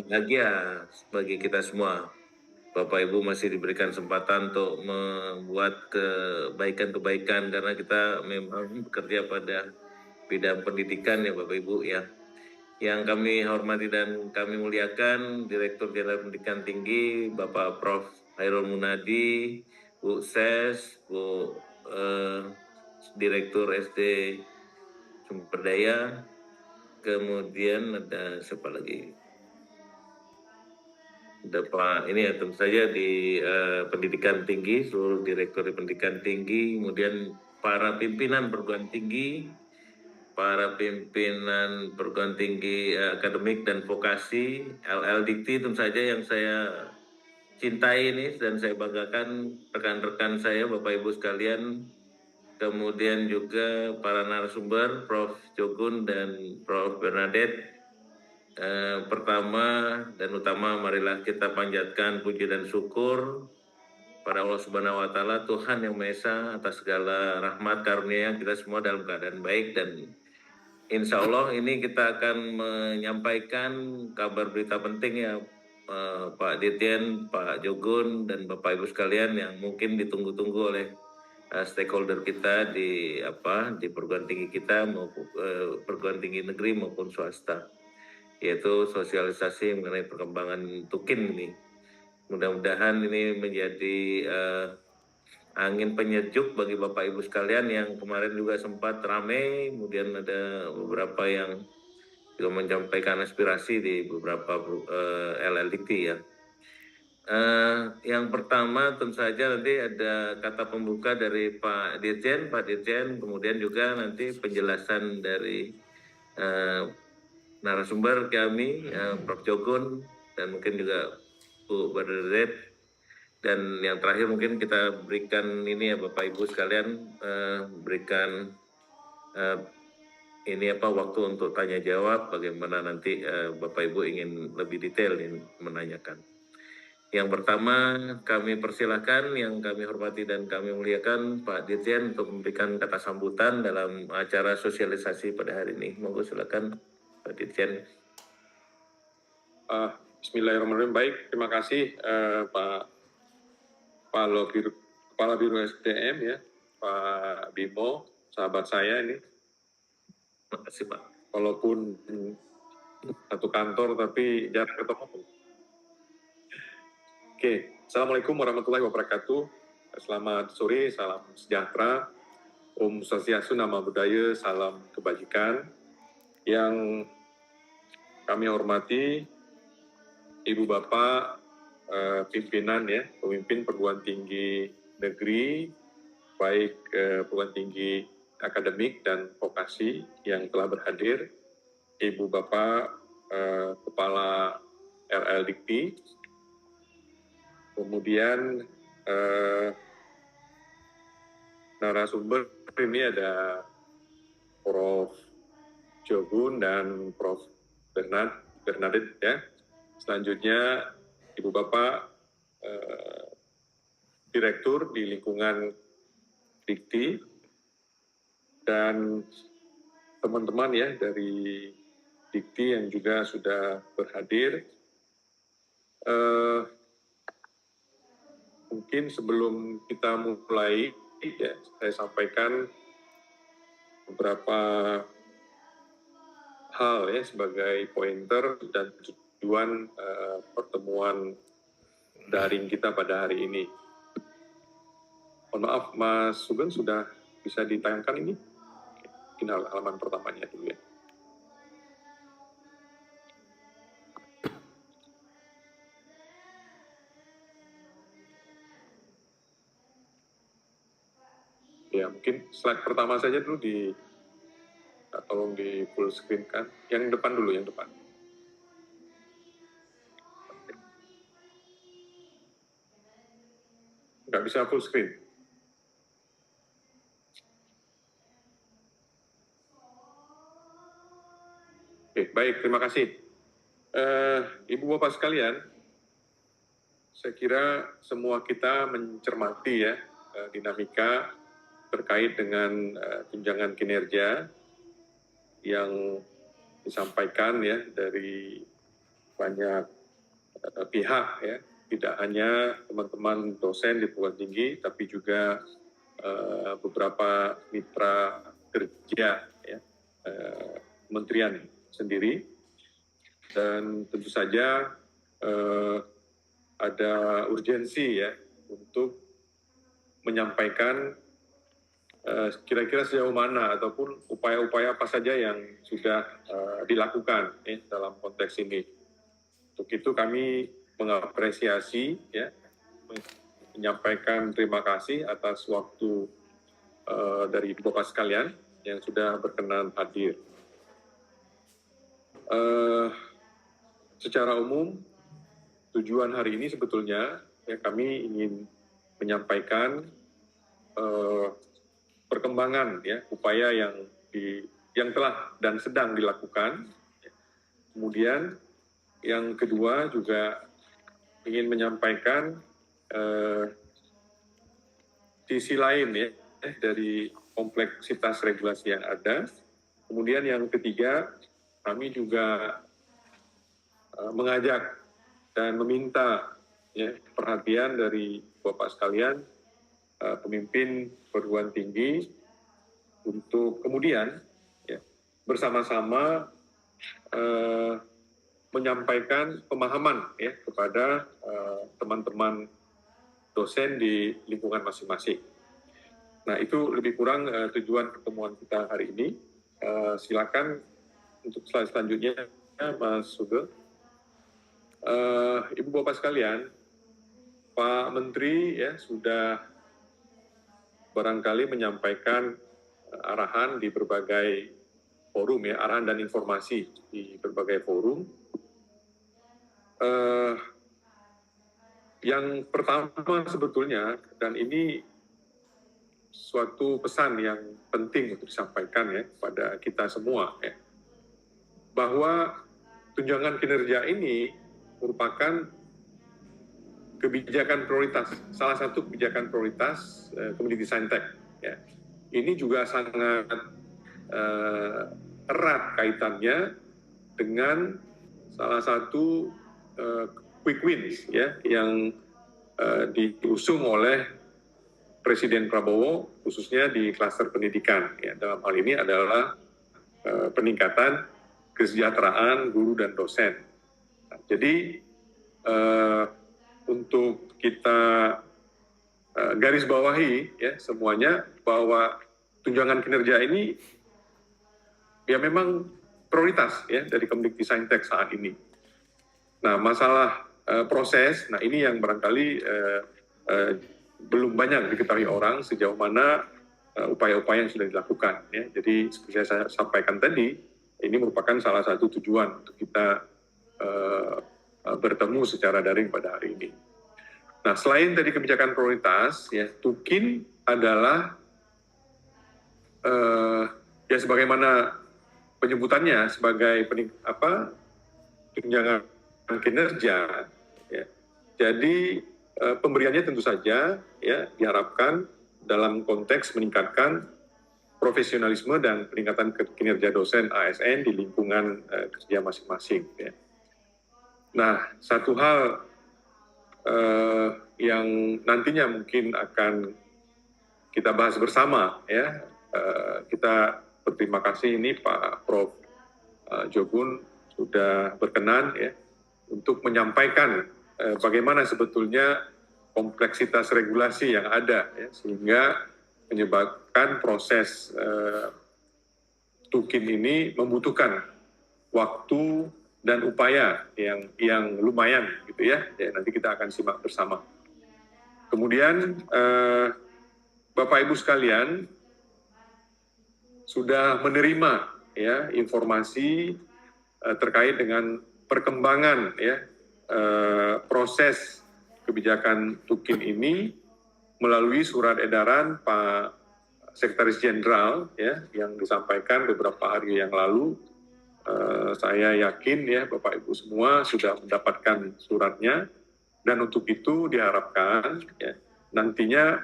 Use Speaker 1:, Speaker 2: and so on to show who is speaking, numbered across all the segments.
Speaker 1: bahagia bagi kita semua. Bapak Ibu masih diberikan kesempatan untuk membuat kebaikan-kebaikan karena kita memang bekerja pada bidang pendidikan ya Bapak Ibu ya. Yang kami hormati dan kami muliakan Direktur Jenderal Pendidikan Tinggi Bapak Prof. Hairul Munadi, Bu Ses, Bu Direktur SD Sumber Daya, kemudian ada siapa lagi? Ada Pak ini ya tentu saja di pendidikan tinggi, seluruh direktur di pendidikan tinggi, kemudian para pimpinan perguruan tinggi, para pimpinan perguruan tinggi akademik dan vokasi, LL Dikti tentu saja yang saya cintai ini dan saya banggakan rekan-rekan saya, Bapak Ibu sekalian, kemudian juga para narasumber, Prof. Jogun dan Prof. Bernadette. Pertama dan utama marilah kita panjatkan puji dan syukur pada Allah Subhanahu wa taala, Tuhan yang Maha Esa, atas segala rahmat karunia kita semua dalam keadaan baik, dan insya Allah ini kita akan menyampaikan kabar berita penting ya Pak Dirjen, Pak Jogun dan Bapak Ibu sekalian yang mungkin ditunggu-tunggu oleh stakeholder kita di perguruan tinggi kita maupun perguruan tinggi negeri maupun swasta, yaitu sosialisasi mengenai perkembangan Tukin ini. Mudah-mudahan ini menjadi angin penyejuk bagi Bapak Ibu sekalian yang kemarin juga sempat ramai, kemudian ada beberapa yang juga menyampaikan aspirasi di beberapa LLDT ya. Yang pertama tentu saja nanti ada kata pembuka dari Pak Dirjen, kemudian juga nanti penjelasan dari narasumber kami, Prof. Jogun, dan mungkin juga Bu Bernadette. Dan yang terakhir mungkin kita berikan ini ya Bapak Ibu sekalian, berikan waktu untuk tanya jawab, bagaimana nanti Bapak Ibu ingin lebih detail menanyakan. Yang pertama kami persilahkan yang kami hormati dan kami muliakan Pak Dirjen untuk memberikan kata sambutan dalam acara sosialisasi pada hari ini. Monggo silakan Pak Dirjen.
Speaker 2: Bismillahirrahmanirrahim. Baik, terima kasih Kepala Biro SDM ya, Pak Bimo, sahabat saya ini.
Speaker 1: Terima kasih Pak.
Speaker 2: Walaupun satu kantor tapi jarang ketemu. Oke, Assalamualaikum warahmatullahi wabarakatuh. Selamat sore, salam sejahtera, Om Swastiastu, Nama Budaya, salam kebajikan. Yang kami hormati Ibu Bapak pimpinan ya, pemimpin perguruan tinggi negeri, baik perguruan tinggi akademik dan vokasi yang telah berhadir, Ibu Bapak Kepala RL Dikti, kemudian narasumber ini ada Prof. Jogun dan Prof. Bernadette ya. Selanjutnya Ibu Bapak Direktur di lingkungan Dikti dan teman-teman ya dari Dikti yang juga sudah berhadir. Mungkin sebelum kita mulai ya, saya sampaikan beberapa hal ya sebagai pointer dan tujuan pertemuan daring kita pada hari ini. Mohon maaf, Mas Sugeng sudah bisa ditayangkan ini? Mungkin halaman pertamanya dulu ya. Ya, mungkin slide pertama saja dulu tolong di full screen kan. Yang depan dulu, yang depan. Nggak bisa full screen. Oke, baik, terima kasih. Ibu Bapak sekalian, saya kira semua kita mencermati ya dinamika terkait dengan tunjangan kinerja yang disampaikan ya dari banyak pihak ya, tidak hanya teman-teman dosen di perguruan tinggi, tapi juga beberapa mitra kerja ya, kementerian sendiri, dan tentu saja ada urgensi ya untuk menyampaikan kira-kira sejauh mana ataupun upaya-upaya apa saja yang sudah dilakukan dalam konteks ini. Untuk itu kami mengapresiasi ya, menyampaikan terima kasih atas waktu dari Bapak sekalian yang sudah berkenan hadir. Secara umum tujuan hari ini sebetulnya ya, kami ingin menyampaikan perkembangan ya, upaya yang telah dan sedang dilakukan. Kemudian yang kedua juga ingin menyampaikan sisi lain ya dari kompleksitas regulasi yang ada. Kemudian yang ketiga, kami juga mengajak dan meminta ya, perhatian dari Bapak sekalian, pemimpin perguruan tinggi, untuk kemudian ya, bersama-sama menyampaikan pemahaman ya, kepada teman-teman dosen di lingkungan masing-masing. Nah, itu lebih kurang tujuan pertemuan kita hari ini. Silakan untuk slide selanjutnya, Mas Sugeng. Ibu Bapak sekalian, Pak Menteri ya sudah barangkali menyampaikan arahan di berbagai forum ya, arahan dan informasi di berbagai forum. Yang pertama sebetulnya, dan ini suatu pesan yang penting untuk disampaikan ya pada kita semua ya, bahwa tunjangan kinerja ini merupakan kebijakan prioritas, salah satu kebijakan prioritas Kemendikbudristek ya. Ini juga sangat erat kaitannya dengan salah satu quick wins ya yang diusung oleh Presiden Prabowo khususnya di klaster pendidikan ya. Dalam hal ini adalah peningkatan kesejahteraan guru dan dosen. Nah, jadi untuk kita garis bawahi ya semuanya bahwa tunjangan kinerja ini ya memang prioritas ya dari Kemendikbudristek saat ini. Nah, masalah proses, nah ini yang barangkali belum banyak diketahui orang sejauh mana upaya-upaya yang sudah dilakukan. Ya. Jadi seperti saya sampaikan tadi, ini merupakan salah satu tujuan untuk kita bertemu secara daring pada hari ini. Nah, selain dari kebijakan prioritas, ya TUKIN adalah ya sebagaimana penyebutannya sebagai tunjangan kinerja. Ya. Jadi pemberiannya tentu saja ya diharapkan dalam konteks meningkatkan profesionalisme dan peningkatan kinerja dosen ASN di lingkungan kerja masing-masing. Ya. Nah, satu hal yang nantinya mungkin akan kita bahas bersama, ya, kita berterima kasih ini Pak Prof. Jogun sudah berkenan ya untuk menyampaikan bagaimana sebetulnya kompleksitas regulasi yang ada ya, sehingga menyebabkan proses TUKIN ini membutuhkan waktu dan upaya yang lumayan gitu ya. Nanti kita akan simak bersama. Kemudian Bapak Ibu sekalian sudah menerima ya informasi terkait dengan perkembangan ya proses kebijakan TUKIN ini melalui surat edaran Pak Sekretaris Jenderal ya yang disampaikan beberapa hari yang lalu. Saya yakin ya Bapak Ibu semua sudah mendapatkan suratnya, dan untuk itu diharapkan ya nantinya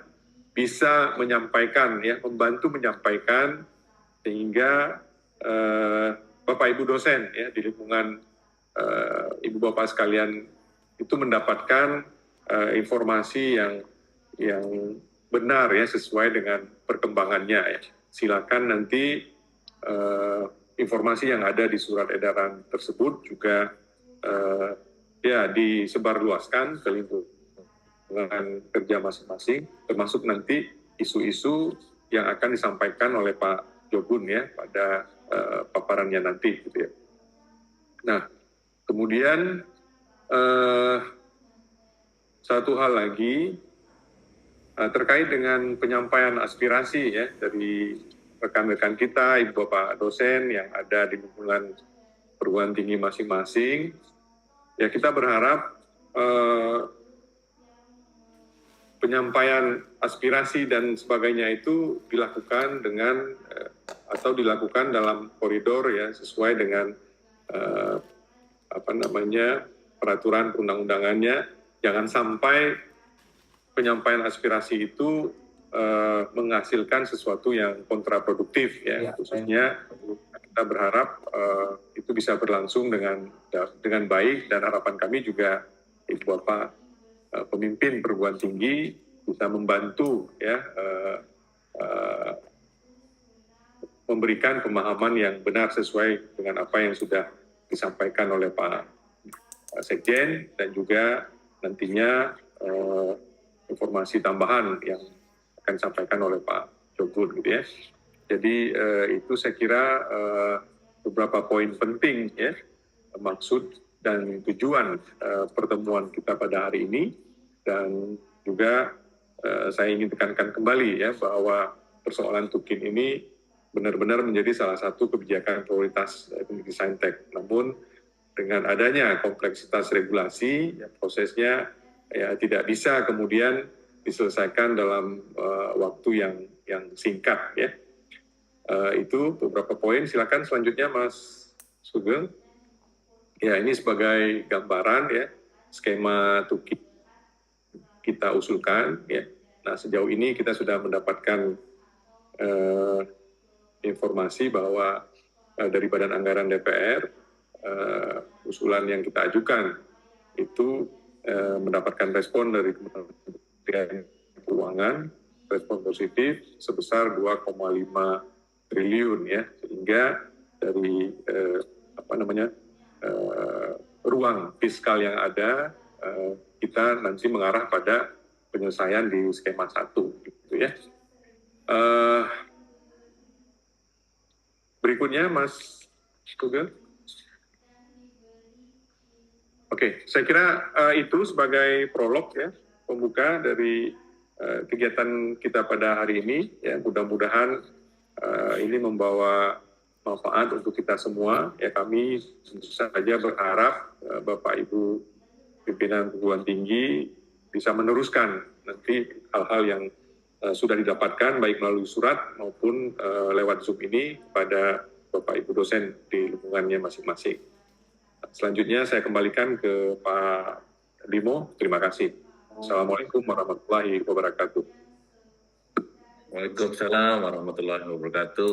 Speaker 2: bisa menyampaikan ya, membantu menyampaikan sehingga Bapak Ibu dosen ya di lingkungan Ibu Bapak sekalian itu mendapatkan informasi yang benar ya sesuai dengan perkembangannya ya. Silakan nanti informasi yang ada di surat edaran tersebut juga ya disebarluaskan ke lingkungan kerja masing-masing, termasuk nanti isu-isu yang akan disampaikan oleh Pak Jobun ya pada paparannya nanti gitu ya. Nah, kemudian satu hal lagi terkait dengan penyampaian aspirasi ya dari rekan-rekan kita, Ibu Bapak dosen yang ada di lingkungan perguruan tinggi masing-masing, ya kita berharap penyampaian aspirasi dan sebagainya itu dilakukan dengan atau dilakukan dalam koridor ya sesuai dengan peraturan perundang-undangannya. Jangan sampai penyampaian aspirasi itu menghasilkan sesuatu yang kontraproduktif ya. Khususnya kita berharap itu bisa berlangsung dengan baik, dan harapan kami juga Ibu Bapak pemimpin perguruan tinggi bisa membantu ya memberikan pemahaman yang benar sesuai dengan apa yang sudah disampaikan oleh Pak Sekjen, dan juga nantinya informasi tambahan yang akan disampaikan oleh Pak Jobun gitu ya. Jadi itu saya kira beberapa poin penting ya, maksud dan tujuan pertemuan kita pada hari ini. Dan juga saya ingin tekankan kembali ya bahwa persoalan Tukin ini benar-benar menjadi salah satu kebijakan prioritas Kemenristek. Namun dengan adanya kompleksitas regulasi, ya, prosesnya ya tidak bisa kemudian diselesaikan dalam waktu yang singkat ya. Itu beberapa poin. Silakan selanjutnya Mas Sugeng. Ya, ini sebagai gambaran ya skema Tukin kita usulkan ya. Nah, sejauh ini kita sudah mendapatkan informasi bahwa dari Badan Anggaran DPR usulan yang kita ajukan itu mendapatkan respon dari Kementerian Keuangan, respon positif sebesar 2,5 triliun ya, sehingga dari ruang fiskal yang ada kita nanti mengarah pada penyelesaian di skema 1 gitu ya. Berikutnya Mas Google. Oke, saya kira itu sebagai prolog ya, pembuka dari kegiatan kita pada hari ini ya. Mudah-mudahan ini membawa manfaat untuk kita semua ya. Kami tentu saja berharap Bapak Ibu pimpinan perguruan tinggi bisa meneruskan nanti hal-hal yang sudah didapatkan baik melalui surat maupun lewat Zoom ini pada Bapak Ibu dosen di lingkungannya masing-masing. Selanjutnya saya kembalikan ke Pak Limo. Terima kasih. Assalamualaikum warahmatullahi wabarakatuh.
Speaker 1: Waalaikumsalam warahmatullahi wabarakatuh.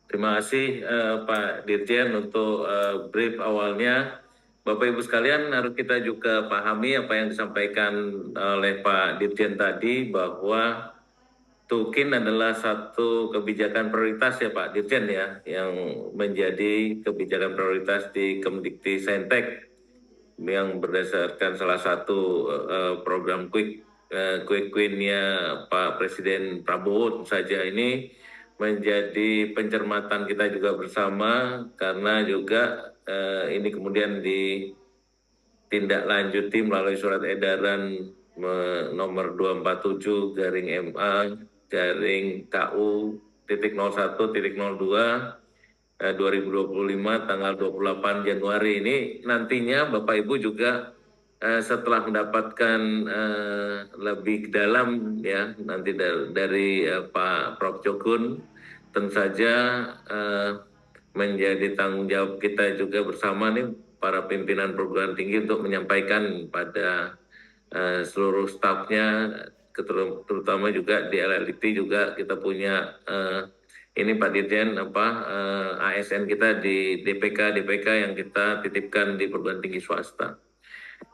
Speaker 1: Terima kasih Pak Dirjen untuk brief awalnya. Bapak Ibu sekalian, harus kita juga pahami apa yang disampaikan oleh Pak Dirjen tadi, bahwa Tukin adalah satu kebijakan prioritas ya Pak Dirjen ya, yang menjadi kebijakan prioritas di Kemdikti-Saintek yang berdasarkan salah satu program quick win-nya Pak Presiden Prabowo saja. Ini menjadi pencermatan kita juga bersama, karena juga ini kemudian ditindaklanjuti melalui surat edaran nomor 247/MA/KU.01.02 2025 tanggal 28 Januari ini. Nantinya Bapak Ibu juga setelah mendapatkan lebih dalam ya nanti dari Pak Prof. Jokun, tentu saja menjadi tanggung jawab kita juga bersama nih para pimpinan perguruan tinggi untuk menyampaikan pada seluruh stafnya, terutama juga di LLIT juga kita punya ini Pak Dirjen ASN kita di DPK yang kita titipkan di perguruan tinggi swasta.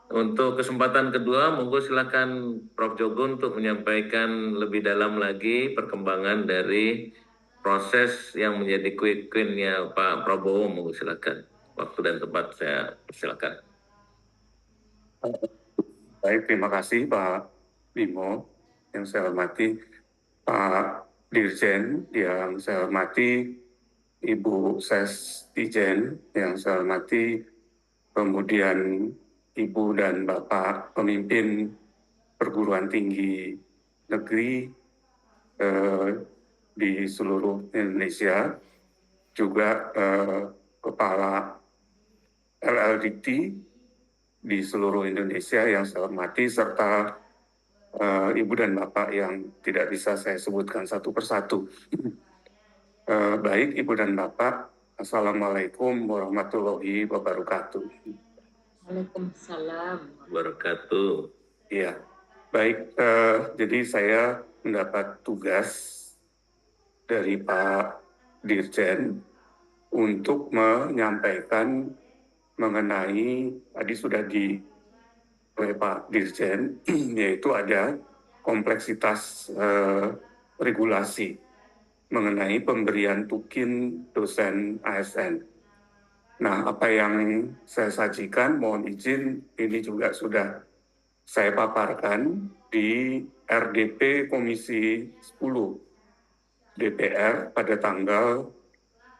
Speaker 1: Untuk kesempatan kedua, monggo silakan Prof. Jogo untuk menyampaikan lebih dalam lagi perkembangan dari proses yang menjadi quick win-nya Pak Prabowo. Monggo silakan. Waktu dan tempat saya persilakan.
Speaker 3: Baik, terima kasih Pak Bimo, yang saya hormati Pak Dirjen, yang saya hormati Ibu Sestijen, yang saya hormati, kemudian Ibu dan Bapak pemimpin perguruan tinggi negeri di seluruh Indonesia, juga Kepala LLDT di seluruh Indonesia yang saya hormati, serta Ibu dan Bapak yang tidak bisa saya sebutkan satu persatu. Baik Ibu dan Bapak, Assalamualaikum warahmatullahi wabarakatuh.
Speaker 4: Waalaikumsalam.
Speaker 1: Wabarakatuh.
Speaker 3: Iya, baik. Jadi saya mendapat tugas dari Pak Dirjen untuk menyampaikan mengenai, tadi sudah oleh Pak Dirjen, yaitu ada kompleksitas regulasi mengenai pemberian tukin dosen ASN. Nah, apa yang saya sajikan, mohon izin, ini juga sudah saya paparkan di RDP Komisi 10 DPR pada tanggal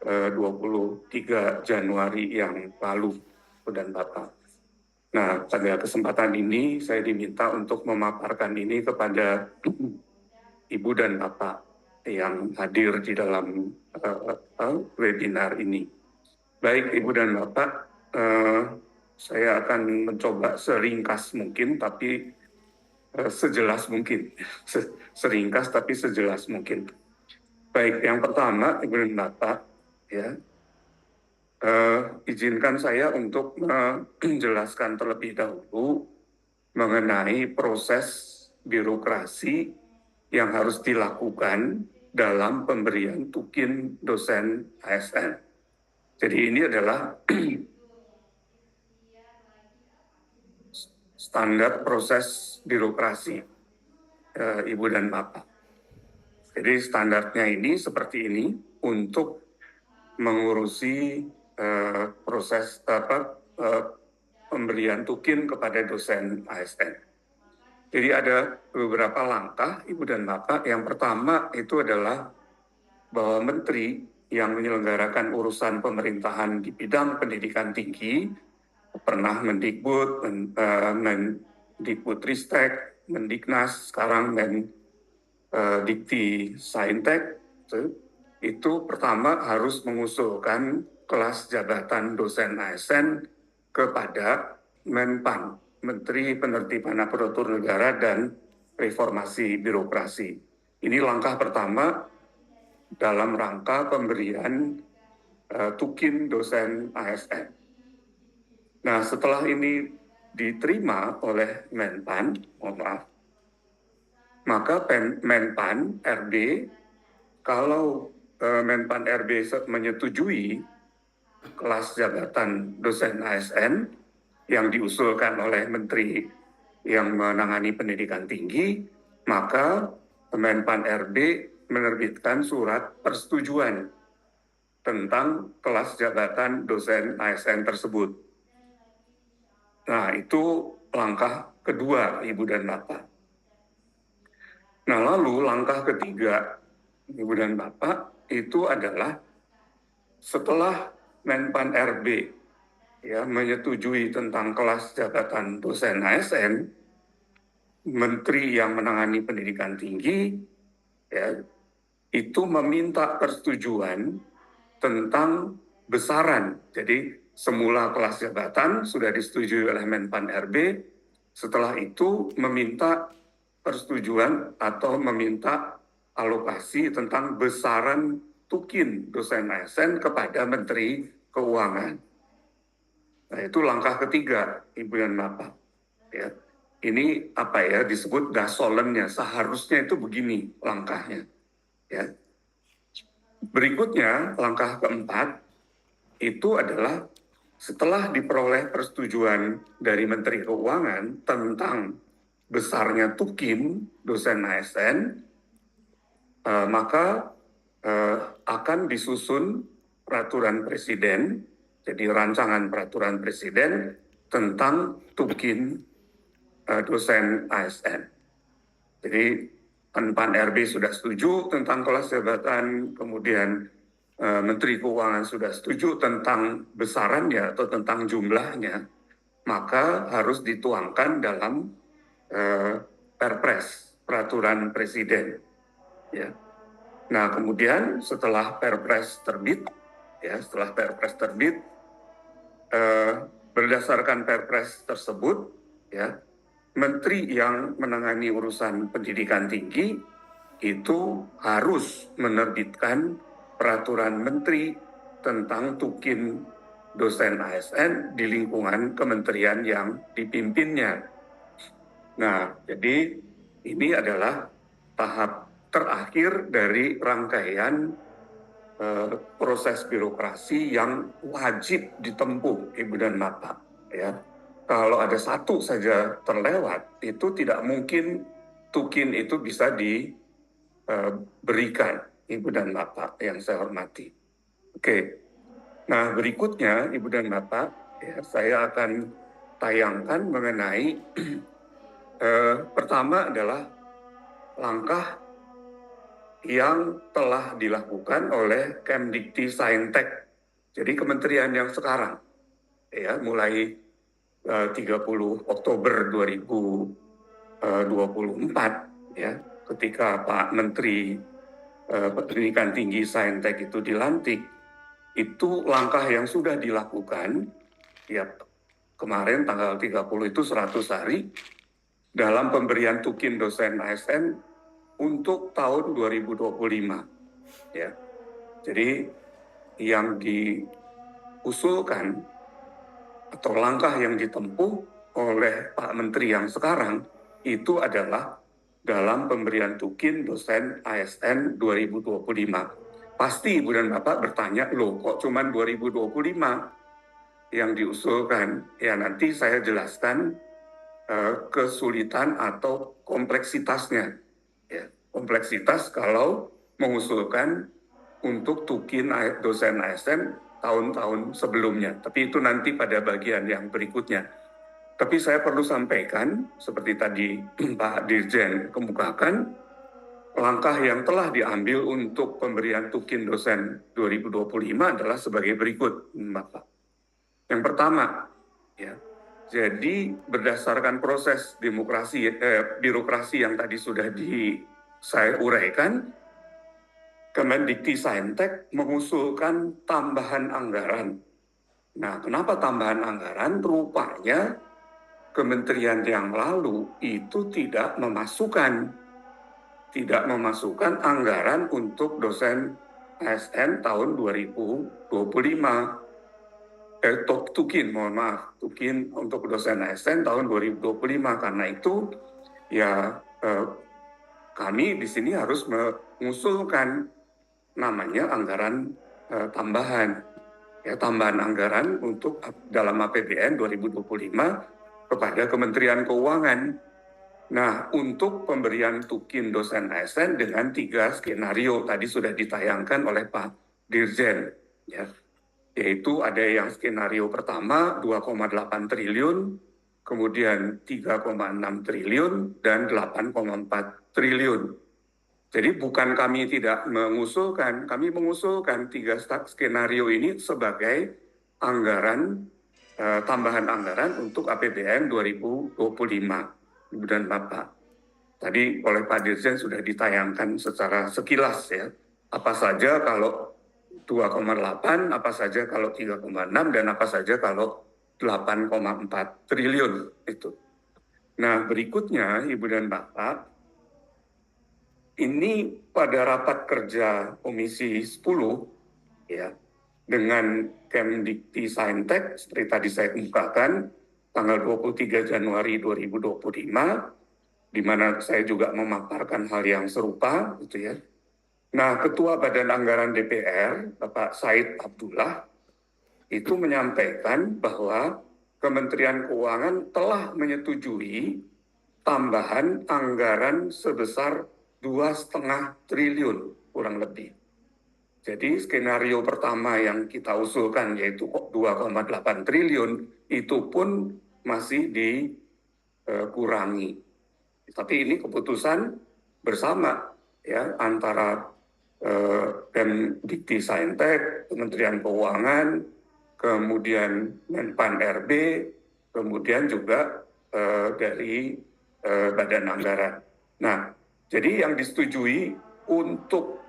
Speaker 3: 23 Januari yang lalu, dan Bapak. Nah, pada kesempatan ini saya diminta untuk memaparkan ini kepada Ibu dan Bapak yang hadir di dalam webinar ini. Baik Ibu dan Bapak, saya akan mencoba seringkas mungkin, tapi sejelas mungkin. Seringkas tapi sejelas mungkin. Baik, yang pertama Ibu dan Bapak, ya, izinkan saya untuk menjelaskan terlebih dahulu mengenai proses birokrasi yang harus dilakukan dalam pemberian tukin dosen ASN. Jadi ini adalah standar proses birokrasi, Ibu dan Bapak. Jadi standarnya ini seperti ini untuk mengurusi proses pemberian tukin kepada dosen ASN. Jadi ada beberapa langkah, Ibu dan Bapak. Yang pertama itu adalah bahwa menteri yang menyelenggarakan urusan pemerintahan di bidang pendidikan tinggi, pernah Mendikbud, Mendikbudristek, Mendiknas, sekarang Dikti Saintek, itu pertama harus mengusulkan kelas jabatan dosen ASN kepada Menpan, Menteri Penertiban Aparatur Negara dan Reformasi Birokrasi. Ini langkah pertama dalam rangka pemberian tukin dosen ASN. Nah, setelah ini diterima oleh Menpan, maka Menpan RB, kalau Menpan RB menyetujui kelas jabatan dosen ASN yang diusulkan oleh Menteri yang menangani pendidikan tinggi, maka Menpan RB menerbitkan surat persetujuan tentang kelas jabatan dosen ASN tersebut. Nah, itu langkah kedua, Ibu dan Bapak. Nah, lalu langkah ketiga, Ibu dan Bapak, itu adalah setelah Menpan RB ya menyetujui tentang kelas jabatan dosen ASN, Menteri yang menangani pendidikan tinggi ya itu meminta persetujuan tentang besaran. Jadi semula kelas jabatan sudah disetujui oleh Menpan RB, setelah itu meminta persetujuan atau meminta alokasi tentang besaran tukin dosen ASN kepada Menteri Keuangan. Nah, itu langkah ketiga, Ibu dan Bapak. Ya. Ini apa ya disebut gasolennya, seharusnya itu begini langkahnya. Ya. Berikutnya, langkah keempat itu adalah setelah diperoleh persetujuan dari Menteri Keuangan tentang besarnya tukin dosen ASN, maka akan disusun peraturan presiden, jadi rancangan peraturan presiden tentang tukin dosen ASN. Jadi Pan RB sudah setuju tentang kelas jabatan, kemudian Menteri Keuangan sudah setuju tentang besarannya atau tentang jumlahnya, maka harus dituangkan dalam Perpres, peraturan presiden. Ya. Nah, kemudian setelah Perpres terbit, berdasarkan Perpres tersebut, ya, Menteri yang menangani urusan pendidikan tinggi itu harus menerbitkan peraturan menteri tentang tukin dosen ASN di lingkungan kementerian yang dipimpinnya. Nah, jadi ini adalah tahap terakhir dari rangkaian proses birokrasi yang wajib ditempuh, Ibu dan Bapak. Ya. Kalau ada satu saja terlewat, itu tidak mungkin tukin itu bisa diberikan, Ibu dan Bapak yang saya hormati. Oke, nah berikutnya Ibu dan Bapak, ya, saya akan tayangkan mengenai pertama adalah langkah yang telah dilakukan oleh Kemdikti-Saintek, jadi kementerian yang sekarang, ya, mulai 30 Oktober 2024, ya, ketika Pak Menteri Pendidikan Tinggi Saintek itu dilantik, itu langkah yang sudah dilakukan, ya, kemarin tanggal 30 itu 100 hari, dalam pemberian tukin dosen ASN untuk tahun 2025. Ya. Jadi yang diusulkan atau langkah yang ditempuh oleh Pak Menteri yang sekarang itu adalah dalam pemberian tukin dosen ASN 2025. Pasti Ibu dan Bapak bertanya, loh kok cuma 2025 yang diusulkan? Ya, nanti saya jelaskan kesulitan atau kompleksitasnya. Ya, kompleksitas kalau mengusulkan untuk tukin dosen ASN tahun-tahun sebelumnya. Tapi itu nanti pada bagian yang berikutnya. Tapi saya perlu sampaikan, seperti tadi Pak Dirjen kemukakan, langkah yang telah diambil untuk pemberian tukin dosen 2025 adalah sebagai berikut, Bapak. Yang pertama, ya, jadi berdasarkan proses birokrasi yang tadi sudah saya uraikan, Kemendikti-Saintek mengusulkan tambahan anggaran. Nah, kenapa tambahan anggaran? Rupanya kementerian yang lalu itu tidak memasukkan anggaran untuk dosen ASN tahun 2025. Tukin untuk dosen ASN tahun 2025. Karena itu, ya, kami di sini harus mengusulkan namanya anggaran tambahan, ya, tambahan anggaran untuk dalam APBN 2025 kepada Kementerian Keuangan. Nah, untuk pemberian tukin dosen ASN dengan 3 skenario tadi sudah ditayangkan oleh Pak Dirjen, ya, yaitu ada yang skenario pertama 2,8 triliun, kemudian 3,6 triliun, dan 8,4 triliun. Jadi bukan kami tidak mengusulkan, kami mengusulkan 3 skenario ini sebagai anggaran, tambahan anggaran untuk APBN 2025, Ibu dan Bapak. Tadi oleh Pak Dirjen sudah ditayangkan secara sekilas, ya, apa saja kalau 2,8, apa saja kalau 3,6, dan apa saja kalau 8,4 triliun itu. Nah, berikutnya Ibu dan Bapak, ini pada rapat kerja Komisi 10, ya, dengan Kemdikti-Saintek, seperti tadi saya kemukakan, tanggal 23 Januari 2025, di mana saya juga memaparkan hal yang serupa, gitu ya. Nah, Ketua Badan Anggaran DPR, Bapak Said Abdullah, itu menyampaikan bahwa Kementerian Keuangan telah menyetujui tambahan anggaran sebesar 2,5 triliun kurang lebih. Jadi skenario pertama yang kita usulkan yaitu 2,8 triliun itu pun masih dikurangi. Tapi ini keputusan bersama ya antara Kemdikti-Saintek, Kementerian Keuangan, kemudian Menpan RB, kemudian juga dari Badan Anggaran. Nah, jadi yang disetujui untuk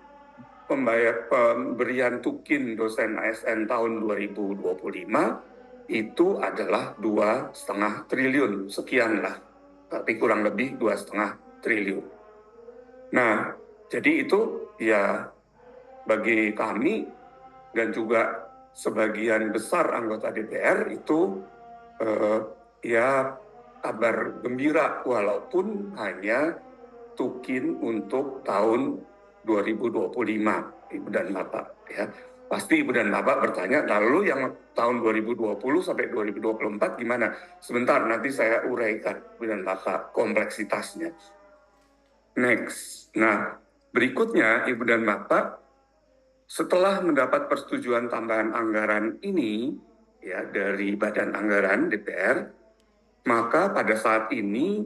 Speaker 3: pemberian tukin dosen ASN tahun 2025 itu adalah 2,5 triliun, sekian lah, tapi kurang lebih 2,5 triliun. Nah, jadi itu ya bagi kami dan juga sebagian besar anggota DPR itu ya kabar gembira walaupun hanya tukin untuk tahun 2025, Ibu dan Bapak ya. Pasti Ibu dan Bapak bertanya, lalu yang tahun 2020 sampai 2024 gimana? Sebentar, nanti saya uraikan Ibu dan Bapak kompleksitasnya. Next. Nah, berikutnya Ibu dan Bapak, setelah mendapat persetujuan tambahan anggaran ini ya dari Badan Anggaran DPR, maka pada saat ini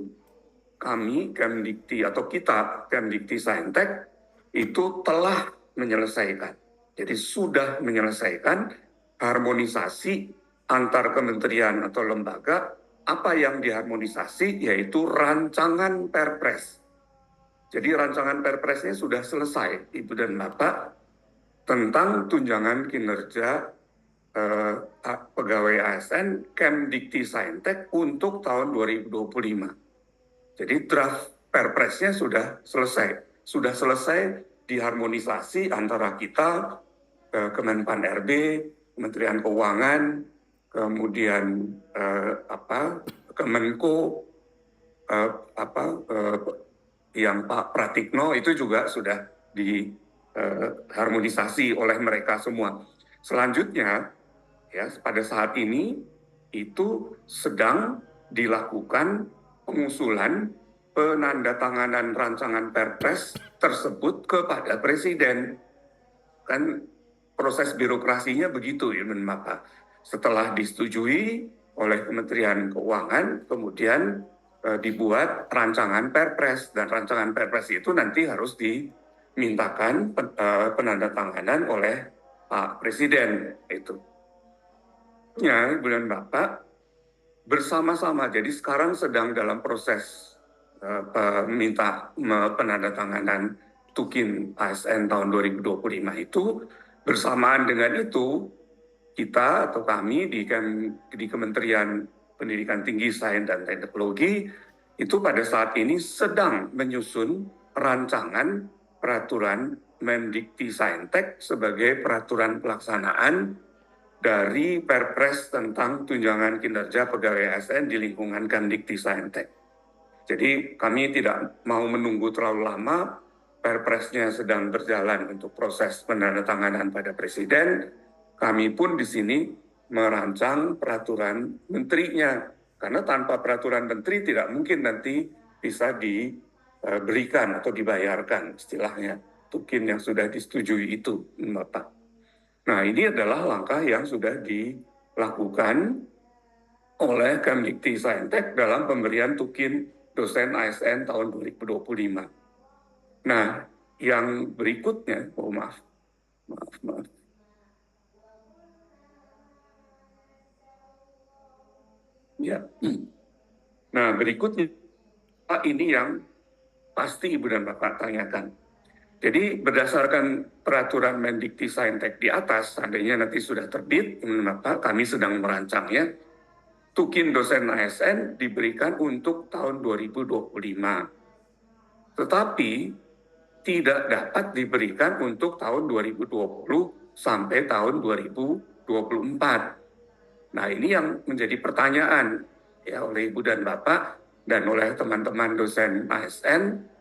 Speaker 3: kami Kemdikti atau kita Kemdikti-Saintek itu telah menyelesaikan. Jadi sudah menyelesaikan harmonisasi antar kementerian atau lembaga. Apa yang diharmonisasi yaitu rancangan Perpres. Jadi rancangan Perpresnya sudah selesai, Ibu dan Bapak, tentang tunjangan kinerja pegawai ASN Kemdikti-Saintek untuk tahun 2025. Jadi draft Perpresnya sudah selesai diharmonisasi antara kita, Kemenpan RB, Kementerian Keuangan, kemudian Kemenko, yang Pak Pratikno itu juga sudah diharmonisasi oleh mereka semua. Selanjutnya, ya pada saat ini itu sedang dilakukan pengusulan penandatanganan rancangan Perpres tersebut kepada Presiden. Kan proses birokrasinya begitu, ya Bapak. Setelah disetujui oleh Kementerian Keuangan, kemudian dibuat rancangan Perpres, dan rancangan Perpres itu nanti harus dimintakan penandatanganan oleh Pak Presiden itu. Ya, Ibu dan Bapak, bersama-sama. Jadi sekarang sedang dalam proses minta penandatanganan tukin ASN tahun 2025 itu. Bersamaan dengan itu, kita atau kami di Kementerian Pendidikan Tinggi, Sains dan Teknologi itu pada saat ini sedang menyusun rancangan peraturan Mendikti-Saintek sebagai peraturan pelaksanaan dari Perpres tentang tunjangan kinerja pegawai ASN di lingkungan Kemdikti-Saintek. Jadi kami tidak mau menunggu terlalu lama, Perpresnya sedang berjalan untuk proses penandatanganan pada Presiden. Kami pun di sini merancang peraturan menterinya, karena tanpa peraturan menteri tidak mungkin nanti bisa diberikan atau dibayarkan istilahnya tukin yang sudah disetujui itu, Bapak. Nah, ini adalah langkah yang sudah dilakukan oleh Kemdikti-Saintek dalam pemberian tukin dosen ASN tahun 2025. Nah, yang berikutnya, maaf. Ya. Nah, berikutnya ini yang pasti Ibu dan Bapak tanyakan. Jadi berdasarkan peraturan Mendikti-Saintek di atas, seandainya nanti sudah terbit, Bapak, kami sedang merancangnya, tukin dosen ASN diberikan untuk tahun 2025. Tetapi tidak dapat diberikan untuk tahun 2020 sampai tahun 2024. Nah, ini yang menjadi pertanyaan ya oleh Ibu dan Bapak dan oleh teman-teman dosen ASN,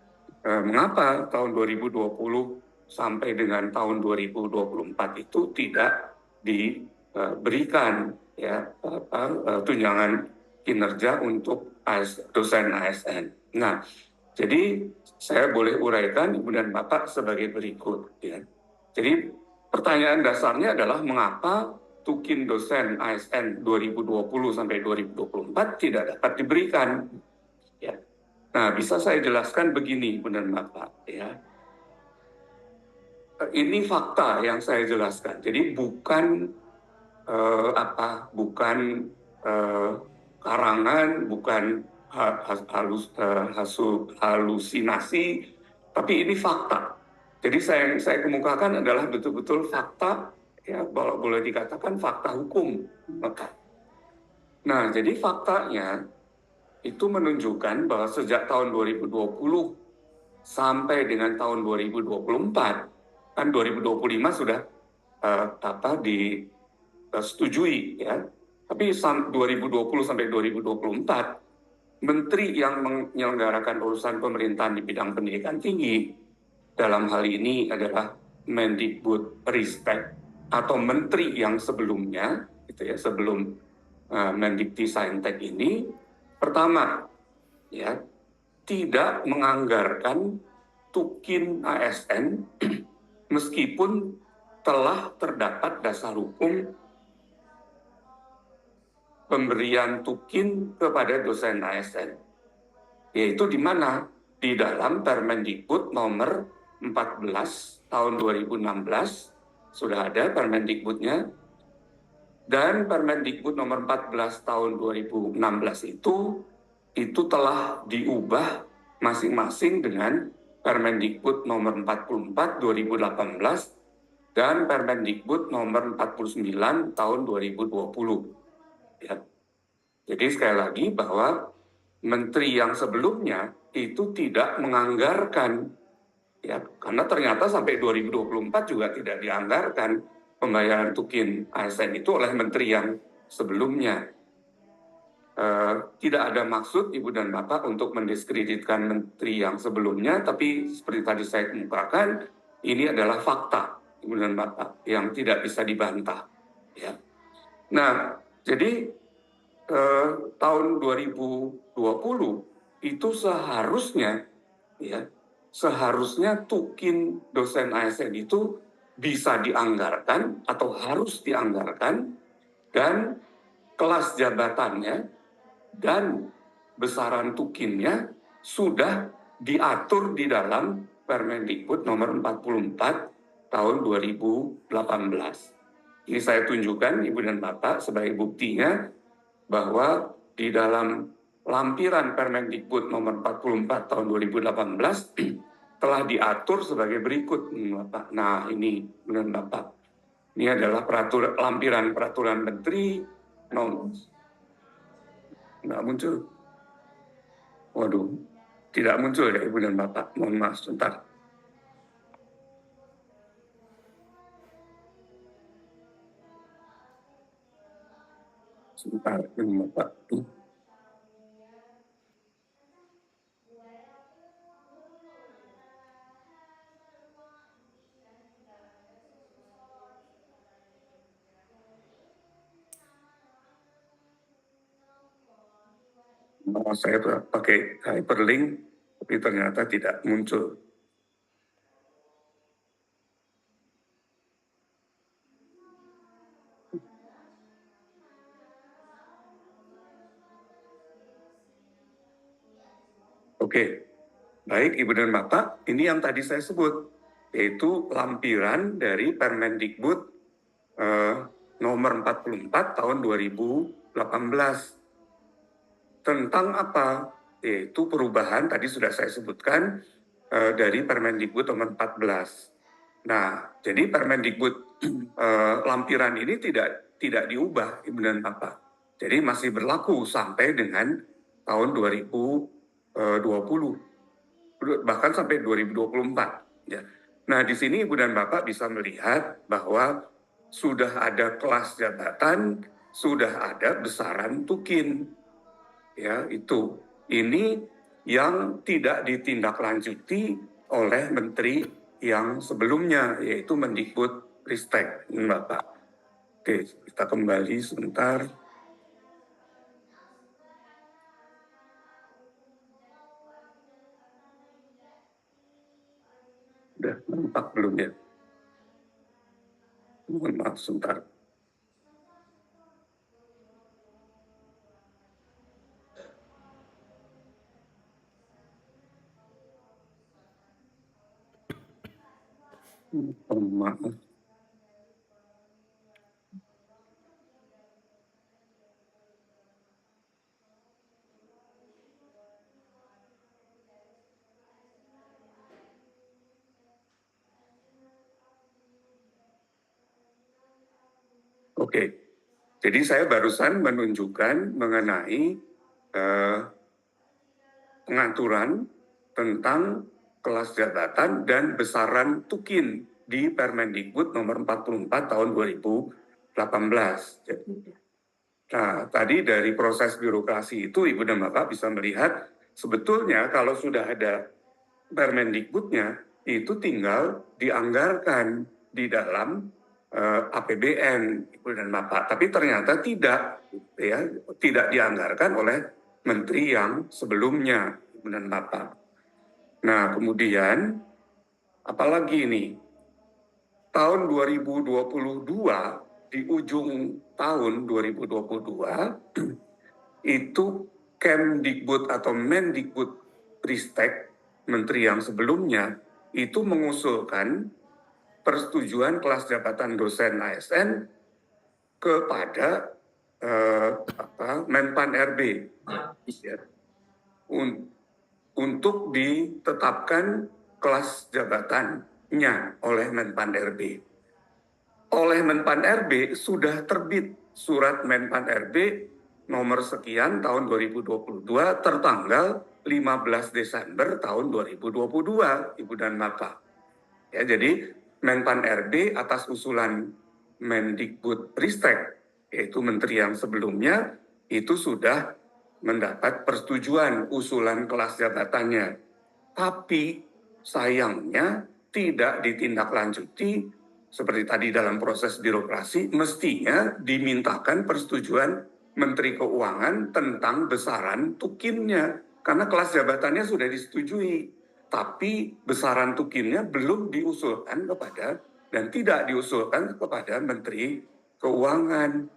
Speaker 3: mengapa tahun 2020 sampai dengan tahun 2024 itu tidak diberikan ya tunjangan kinerja untuk dosen ASN. Nah, jadi saya boleh uraikan Ibu dan Bapak sebagai berikut ya. Jadi pertanyaan dasarnya adalah mengapa tukin dosen ASN 2020 sampai 2024 tidak dapat diberikan ya. Nah, bisa saya jelaskan begini Ibu dan Bapak ya. Ini fakta yang saya jelaskan. Jadi bukan karangan, bukan halusinasi, tapi ini fakta. Jadi saya kemukakan adalah betul-betul fakta, ya boleh dikatakan fakta hukum. Nah, jadi faktanya itu menunjukkan bahwa sejak tahun 2020 sampai dengan tahun 2024, kan 2025 sudah disetujui ya. Tapi 2020 sampai 2024, menteri yang menyelenggarakan urusan pemerintahan di bidang pendidikan tinggi dalam hal ini adalah Mendikbudristek atau menteri yang sebelumnya, gitu ya, sebelum Mendikti-Saintek ini, pertama, ya, tidak menganggarkan tukin ASN meskipun telah terdapat dasar hukum pemberian tukin kepada dosen ASN, yaitu di mana? Di dalam Permendikbud nomor 14 tahun 2016 sudah ada Permendikbudnya, dan Permendikbud nomor 14 tahun 2016 itu telah diubah masing-masing dengan Permendikbud nomor 44 2018 dan Permendikbud nomor 49 tahun 2020. Ya. Jadi sekali lagi bahwa menteri yang sebelumnya itu tidak menganggarkan, ya, karena ternyata sampai 2024 juga tidak dianggarkan pembayaran tukin ASN itu oleh menteri yang sebelumnya. Tidak ada maksud Ibu dan Bapak untuk mendiskreditkan menteri yang sebelumnya, tapi seperti tadi saya kemukakan, ini adalah fakta Ibu dan Bapak yang tidak bisa dibantah. Ya. Nah, jadi tahun 2020 itu seharusnya, ya, seharusnya tukin dosen ASN itu bisa dianggarkan atau harus dianggarkan, dan kelas jabatannya dan besaran tukinnya sudah diatur di dalam Permendikbud nomor 44 tahun 2018. Ini saya tunjukkan Ibu dan Bapak sebagai buktinya bahwa di dalam lampiran Permendikbud nomor 44 tahun 2018 telah diatur sebagai berikut, Bapak. Nah, ini Ibu dan Bapak. Ini adalah lampiran peraturan menteri nomor. Nggak muncul. Waduh, tidak muncul ya Ibu dan Bapak. Mohon maaf sebentar. Sebentar, Bapak. Saya pakai hyperlink, tapi ternyata tidak muncul. Oke, baik Ibu dan Bapak, ini yang tadi saya sebut, yaitu lampiran dari Permendikbud nomor 44 tahun 2018. Tentang apa? Yaitu perubahan, tadi sudah saya sebutkan, dari Permendikbud nomor 14. Nah, jadi Permendikbud lampiran ini tidak diubah, Ibu dan Bapak. Jadi masih berlaku sampai dengan tahun 2020, bahkan sampai 2024. Ya. Nah, di sini Ibu dan Bapak bisa melihat bahwa sudah ada kelas jabatan, sudah ada besaran tukin. Ya, itu. Ini yang tidak ditindaklanjuti oleh menteri yang sebelumnya, yaitu Mendikbud-Ristek, Bapak. Oke, kita kembali sebentar. Udah nampak belum ya? Mohon maaf sebentar. Mohon maaf. Oke, jadi saya barusan menunjukkan mengenai pengaturan tentang kelas jabatan dan besaran tukin di Permendikbud nomor 44 tahun 2018. Nah, tadi dari proses birokrasi itu Ibu dan Bapak bisa melihat sebetulnya kalau sudah ada Permendikbudnya itu tinggal dianggarkan di dalam APBN Ibu dan Bapak, tapi ternyata tidak, ya, tidak dianggarkan oleh menteri yang sebelumnya Ibu dan Bapak. Nah, kemudian apalagi ini tahun 2022 di ujung tahun 2022 itu Kemdikbud atau Mendikbud Ristek menteri yang sebelumnya itu mengusulkan persetujuan kelas jabatan dosen ASN kepada Menpan RB ya, untuk ditetapkan kelas jabatannya oleh Menpan RB. Oleh Menpan RB sudah terbit surat Menpan RB nomor sekian tahun 2022 tertanggal 15 Desember tahun 2022, Ibu dan Bapak. Ya, jadi Menpan RB atas usulan Mendikbud Ristek, yaitu menteri yang sebelumnya, itu sudah mendapat persetujuan usulan kelas jabatannya. Tapi sayangnya tidak ditindaklanjuti seperti tadi dalam proses birokrasi, mestinya dimintakan persetujuan Menteri Keuangan tentang besaran tukinnya. Karena kelas jabatannya sudah disetujui, tapi besaran tukinnya belum diusulkan kepada dan tidak diusulkan kepada Menteri Keuangan.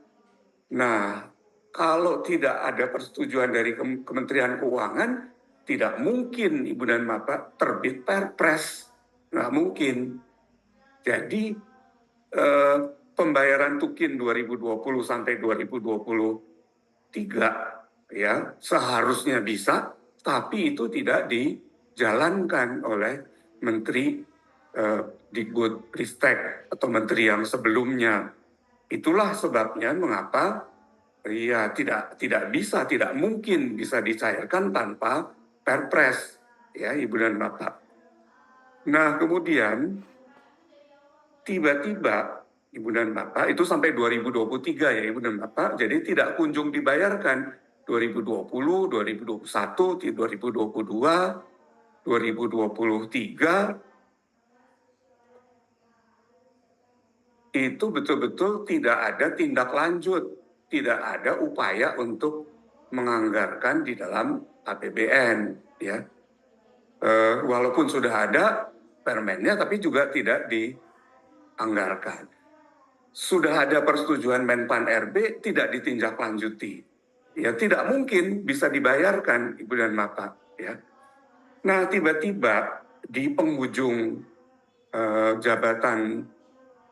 Speaker 3: Nah, kalau tidak ada persetujuan dari Kementerian Keuangan, tidak mungkin Ibu dan Bapak terbit Perpres. Nggak mungkin. Jadi pembayaran tukin 2020 sampai 2023 ya seharusnya bisa, tapi itu tidak dijalankan oleh Menteri Dikbud Ristek atau menteri yang sebelumnya. Itulah sebabnya mengapa ya tidak mungkin bisa dicairkan tanpa Perpres ya Ibu dan Bapak. Nah, kemudian tiba-tiba Ibu dan Bapak itu sampai 2023 ya Ibu dan Bapak, jadi tidak kunjung dibayarkan 2020, 2021, 2022, 2023 itu betul-betul tidak ada tindak lanjut, tidak ada upaya untuk menganggarkan di dalam APBN ya. Walaupun sudah ada permennya tapi juga tidak dianggarkan. Sudah ada persetujuan Menpan RB tidak ditindaklanjuti. Ya tidak mungkin bisa dibayarkan Ibu dan Bapak ya. Nah, tiba-tiba di penghujung jabatan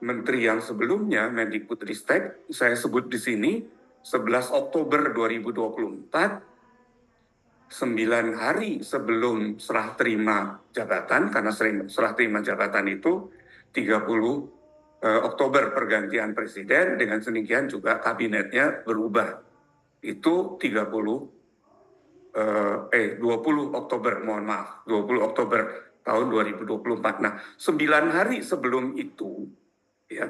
Speaker 3: menteri yang sebelumnya Mendikbudristek, saya sebut di sini 11 Oktober 2024, 9 hari sebelum serah terima jabatan, karena serah terima jabatan itu 30 Oktober pergantian presiden, dengan demikian juga kabinetnya berubah. Itu 20 Oktober, mohon maaf, 20 Oktober tahun 2024. Nah, 9 hari sebelum itu, ya,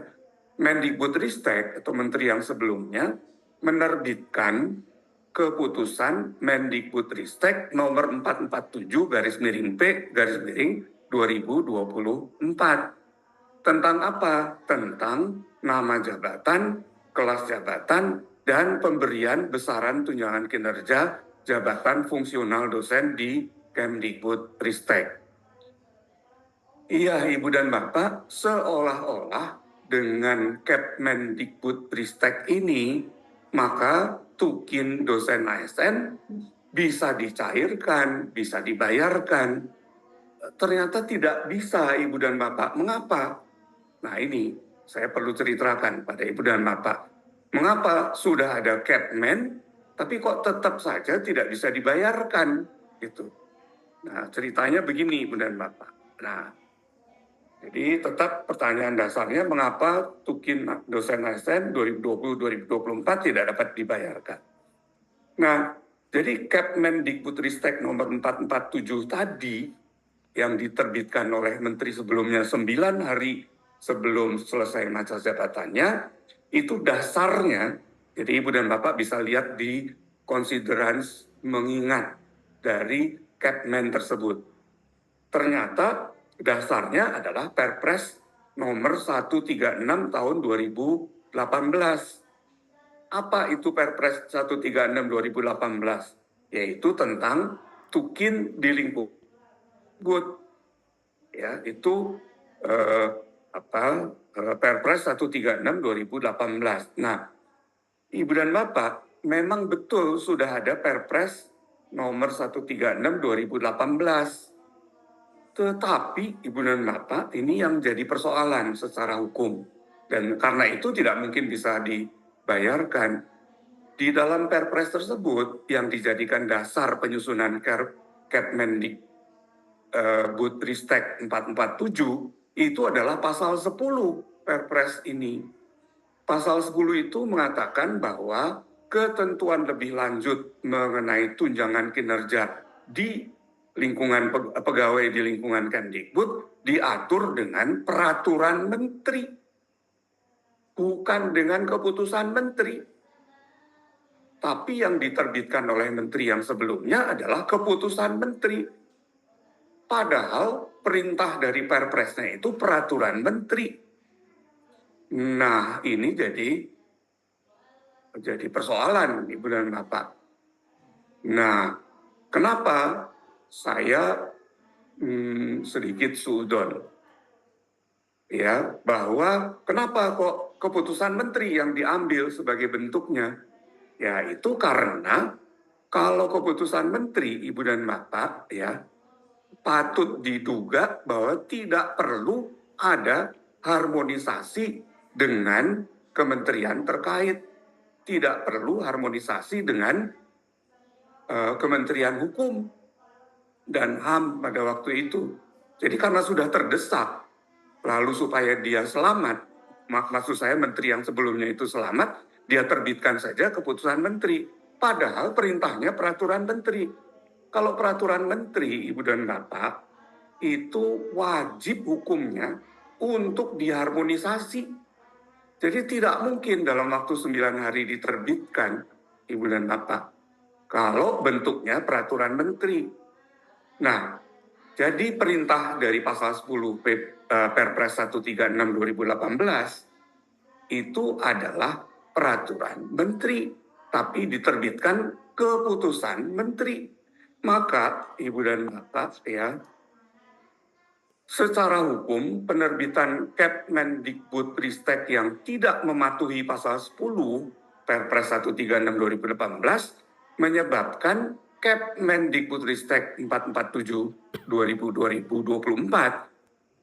Speaker 3: Mendikbudristek atau menteri yang sebelumnya menerbitkan keputusan Mendikbudristek nomor 447 _P _2022 2024. Tentang apa? Tentang nama jabatan, kelas jabatan, dan pemberian besaran tunjangan kinerja jabatan fungsional dosen di Kemdikbudristek. Iya, Ibu dan Bapak, seolah-olah dengan Kemdikbudristek ini, maka tukin dosen ASN bisa dicairkan, bisa dibayarkan. Ternyata tidak bisa, Ibu dan Bapak. Mengapa? Nah ini, saya perlu ceritakan pada Ibu dan Bapak. Mengapa sudah ada Kepmen, tapi kok tetap saja tidak bisa dibayarkan? Gitu. Nah, ceritanya begini, Ibu dan Bapak. Nah, jadi tetap pertanyaan dasarnya mengapa tukin dosen ASN 2020-2024 tidak dapat dibayarkan. Nah, jadi Kemdikbudristek nomor 447 tadi yang diterbitkan oleh Menteri sebelumnya 9 hari sebelum selesai masa jabatannya, itu dasarnya, jadi Ibu dan Bapak bisa lihat di konsiderans mengingat dari Kepmen tersebut. Ternyata dasarnya adalah Perpres nomor 136 tahun 2018. Apa itu Perpres 136 2018? Yaitu tentang tukin di lingkungan. Ya, itu Perpres 136 2018. Nah, Ibu dan Bapak, memang betul sudah ada Perpres nomor 136 2018. Tetapi Ibu dan Bapak, ini yang jadi persoalan secara hukum. Dan karena itu tidak mungkin bisa dibayarkan. Di dalam Perpres tersebut yang dijadikan dasar penyusunan Kemdikbudristek 447 itu adalah pasal 10 Perpres ini. Pasal 10 itu mengatakan bahwa ketentuan lebih lanjut mengenai tunjangan kinerja di lingkungan pegawai di lingkungan Kemdikbud diatur dengan peraturan menteri, bukan dengan keputusan menteri. Tapi yang diterbitkan oleh menteri yang sebelumnya adalah keputusan menteri. Padahal perintah dari Perpresnya itu peraturan menteri. Nah, ini jadi persoalan, Ibu dan Bapak. Nah, kenapa saya sedikit suudon? Ya, bahwa kenapa kok keputusan menteri yang diambil sebagai bentuknya? Ya, itu karena kalau keputusan menteri, Ibu dan Bapak, ya, patut diduga bahwa tidak perlu ada harmonisasi dengan kementerian terkait. Tidak perlu harmonisasi dengan Kementerian Hukum dan HAM pada waktu itu. Jadi karena sudah terdesak, lalu supaya dia selamat, maksud saya menteri yang sebelumnya itu selamat, dia terbitkan saja keputusan menteri. Padahal perintahnya peraturan menteri. Kalau peraturan menteri, Ibu dan Bapak, itu wajib hukumnya untuk diharmonisasi. Jadi tidak mungkin dalam waktu 9 hari diterbitkan, Ibu dan Bapak, kalau bentuknya peraturan menteri. Nah, jadi perintah dari pasal 10 Perpres 136 2018 itu adalah peraturan menteri, tapi diterbitkan keputusan menteri. Maka Ibu dan Bapak, ya, secara hukum penerbitan Kemdikbudristek yang tidak mematuhi pasal 10 Perpres 136 2018 menyebabkan Kemdikbudristek 447 2024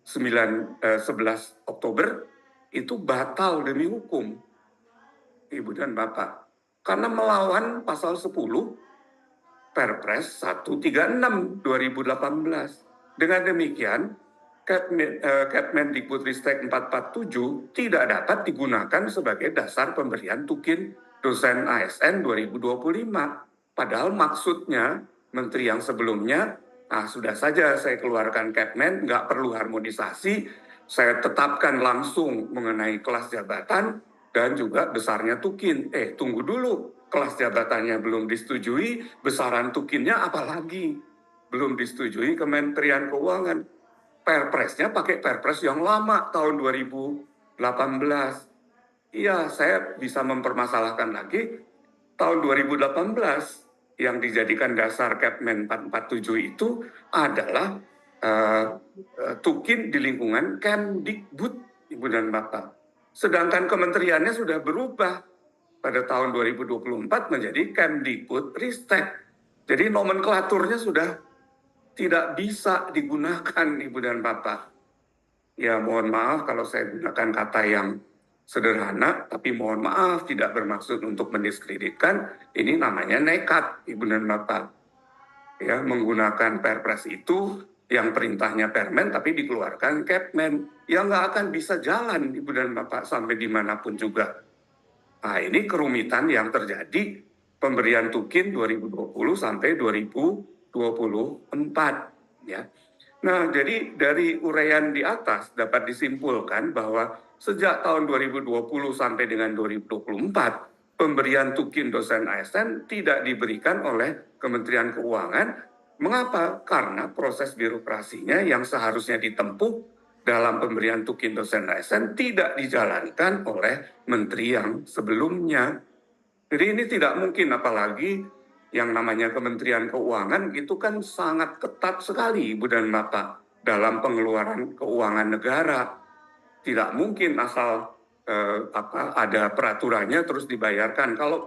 Speaker 3: 11 Oktober itu batal demi hukum, Ibu dan Bapak, karena melawan pasal 10 Perpres 136 2018. Dengan demikian, Kemdikbudristek 447 tidak dapat digunakan sebagai dasar pemberian tukin dosen ASN 2025. Padahal maksudnya menteri yang sebelumnya, sudah saja saya keluarkan Kepmen, nggak perlu harmonisasi, saya tetapkan langsung mengenai kelas jabatan dan juga besarnya tukin. Tunggu dulu, kelas jabatannya belum disetujui, besaran tukinnya apalagi belum disetujui Kementerian Keuangan. Perpresnya pakai perpres yang lama tahun 2018. Iya, saya bisa mempermasalahkan lagi tahun 2018 yang dijadikan dasar Kepmen 447 itu adalah Tukin di lingkungan Kemdikbud, Ibu dan Bapak. Sedangkan kementeriannya sudah berubah pada tahun 2024 menjadi Kemdikbud Ristek. Jadi nomenklaturnya sudah tidak bisa digunakan, Ibu dan Bapak. Ya mohon maaf kalau saya gunakan kata yang sederhana, tapi mohon maaf tidak bermaksud untuk mendiskreditkan. Ini namanya nekat, Ibu dan Bapak. Ya, menggunakan perpres itu yang perintahnya permen tapi dikeluarkan Kepmen. Ya nggak akan bisa jalan, Ibu dan Bapak, sampai dimanapun juga. Nah, ini kerumitan yang terjadi pemberian Tukin 2020 sampai 2024. Ya. Nah, jadi dari uraian di atas dapat disimpulkan bahwa sejak tahun 2020 sampai dengan 2024, pemberian Tukin dosen ASN tidak diberikan oleh Kementerian Keuangan. Mengapa? Karena proses birokrasinya yang seharusnya ditempuh dalam pemberian Tukin dosen ASN tidak dijalankan oleh menteri yang sebelumnya. Jadi ini tidak mungkin, apalagi yang namanya Kementerian Keuangan itu kan sangat ketat sekali, Ibu dan Bapak, dalam pengeluaran keuangan negara. Tidak mungkin asal ada peraturannya terus dibayarkan. Kalau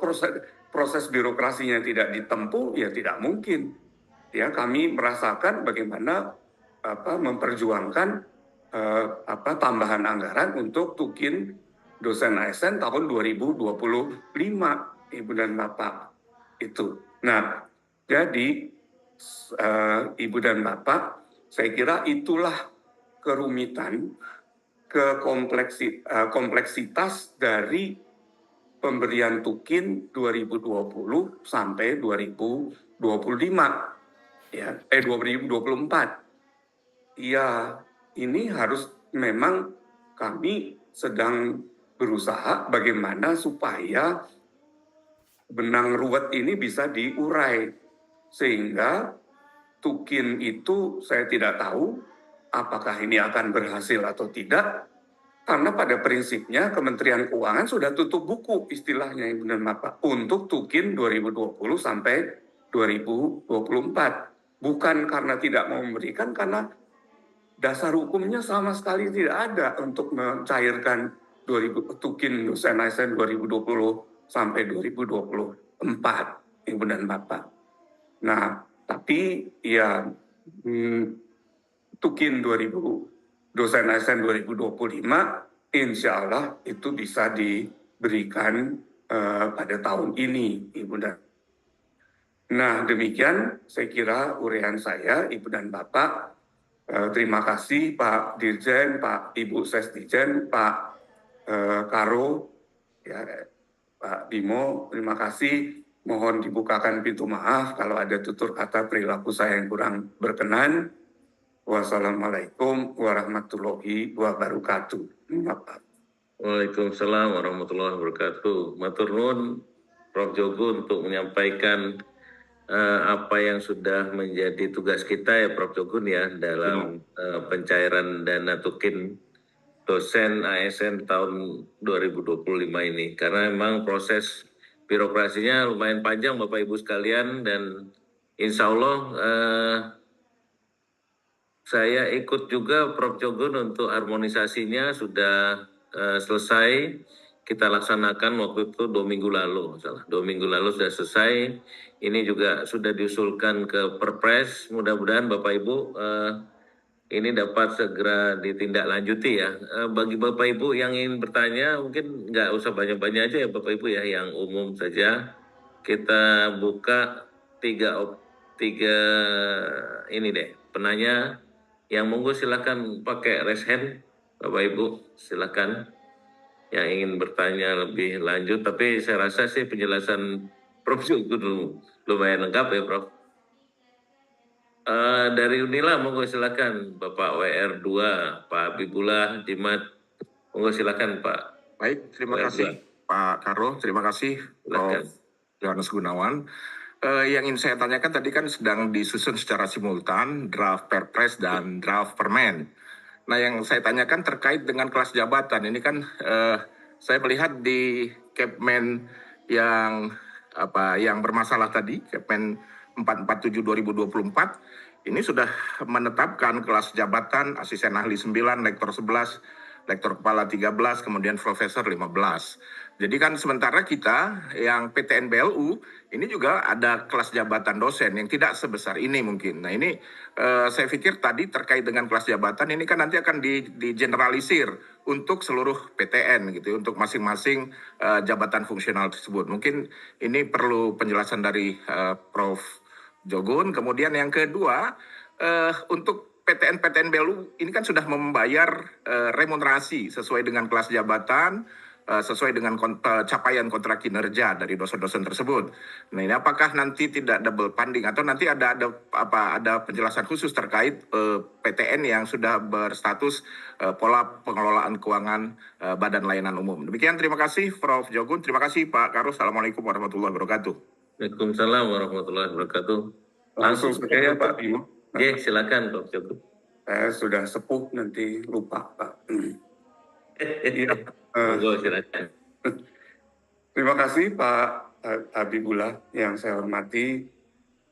Speaker 3: proses birokrasinya tidak ditempuh, ya tidak mungkin. Ya, kami merasakan bagaimana memperjuangkan tambahan anggaran untuk Tukin dosen ASN tahun 2025, Ibu dan Bapak. Itu. Nah, jadi Ibu dan Bapak, saya kira itulah kerumitan, kompleksitas dari pemberian Tukin 2020 sampai 2025, ya, 2024. Ya, ini harus memang kami sedang berusaha bagaimana supaya benang ruwet ini bisa diurai, sehingga Tukin itu saya tidak tahu apakah ini akan berhasil atau tidak, karena pada prinsipnya Kementerian Keuangan sudah tutup buku istilahnya, Ibu dan Bapak, untuk Tukin 2020 sampai 2024. Bukan karena tidak mau memberikan, karena dasar hukumnya sama sekali tidak ada untuk mencairkan Tukin dosen ASN 2020 sampai 2024, Ibu dan Bapak. Nah, tapi ya Tukin 2000 dosen ASN 2025 insya Allah itu bisa diberikan pada tahun ini, Ibu dan. Nah, demikian saya kira uraian saya, Ibu dan Bapak. Terima kasih Pak Dirjen, Pak Ibu Sesdijen, Pak Karo, ya, Pak Bimo, terima kasih. Mohon dibukakan pintu maaf kalau ada tutur kata perilaku saya yang kurang berkenan. Wassalamualaikum warahmatullahi wabarakatuh. Bapak.
Speaker 1: Waalaikumsalam warahmatullahi wabarakatuh. Matur nuwun Prof. Jogo untuk menyampaikan apa yang sudah menjadi tugas kita ya Prof. Jogun ya dalam pencairan dana Tukin dosen ASN tahun 2025 ini. Karena memang proses birokrasinya lumayan panjang Bapak Ibu sekalian, dan insya Allah saya ikut juga Prof. Jogun untuk harmonisasinya sudah selesai. Kita laksanakan waktu itu 2 minggu lalu, 2 minggu lalu sudah selesai. Ini juga sudah diusulkan ke Perpres. Mudah-mudahan Bapak Ibu ini dapat segera ditindaklanjuti ya. Bagi Bapak Ibu yang ingin bertanya, mungkin nggak usah banyak-banyak aja ya Bapak Ibu ya, yang umum saja. Kita buka tiga ini deh penanya. Yang monggo silakan pakai raise hand, Bapak Ibu silakan yang ingin bertanya lebih lanjut. Tapi saya rasa sih penjelasan Prof. Jogo lumayan lengkap ya Prof. Dari Unila monggo silakan Bapak WR2, Pak Habibullah Jimat, monggo silakan Pak.
Speaker 4: Baik, terima kasih Pak Karo, terima kasih Prof. Yohanes Gunawan. yang ingin saya tanyakan tadi kan sedang disusun secara simultan draft Perpres dan draft Permen. Nah, yang saya tanyakan terkait dengan kelas jabatan. Ini kan saya melihat di Kepmen yang bermasalah tadi, Kepmen 447 2024, ini sudah menetapkan kelas jabatan asisten ahli 9, lektor 11, lektor kepala 13, kemudian profesor 15. Jadi kan sementara kita yang PTN BLU ini juga ada kelas jabatan dosen yang tidak sebesar ini mungkin. Nah ini saya pikir tadi terkait dengan kelas jabatan ini kan nanti akan digeneralisir untuk seluruh PTN gitu, untuk masing-masing jabatan fungsional tersebut. Mungkin ini perlu penjelasan dari Prof. Jogun. Kemudian yang kedua, untuk PTN BLU ini kan sudah membayar remunerasi sesuai dengan kelas jabatan, sesuai dengan capaian kontrak kinerja dari dosen-dosen tersebut. Nah ini apakah nanti tidak double funding atau nanti ada penjelasan khusus terkait PTN yang sudah berstatus pola pengelolaan keuangan Badan Layanan Umum. Demikian, terima kasih Prof. Jogun, terima kasih Pak Karus. Assalamualaikum warahmatullahi wabarakatuh.
Speaker 1: Waalaikumsalam warahmatullahi wabarakatuh.
Speaker 3: Langsung saja ya Pak Bimo.
Speaker 1: Ya, silakan Prof. Jogun.
Speaker 3: Saya sudah sepuh nanti lupa Pak. Iya.
Speaker 1: Monggo, silakan.
Speaker 3: Terima kasih Pak Habibullah yang saya hormati.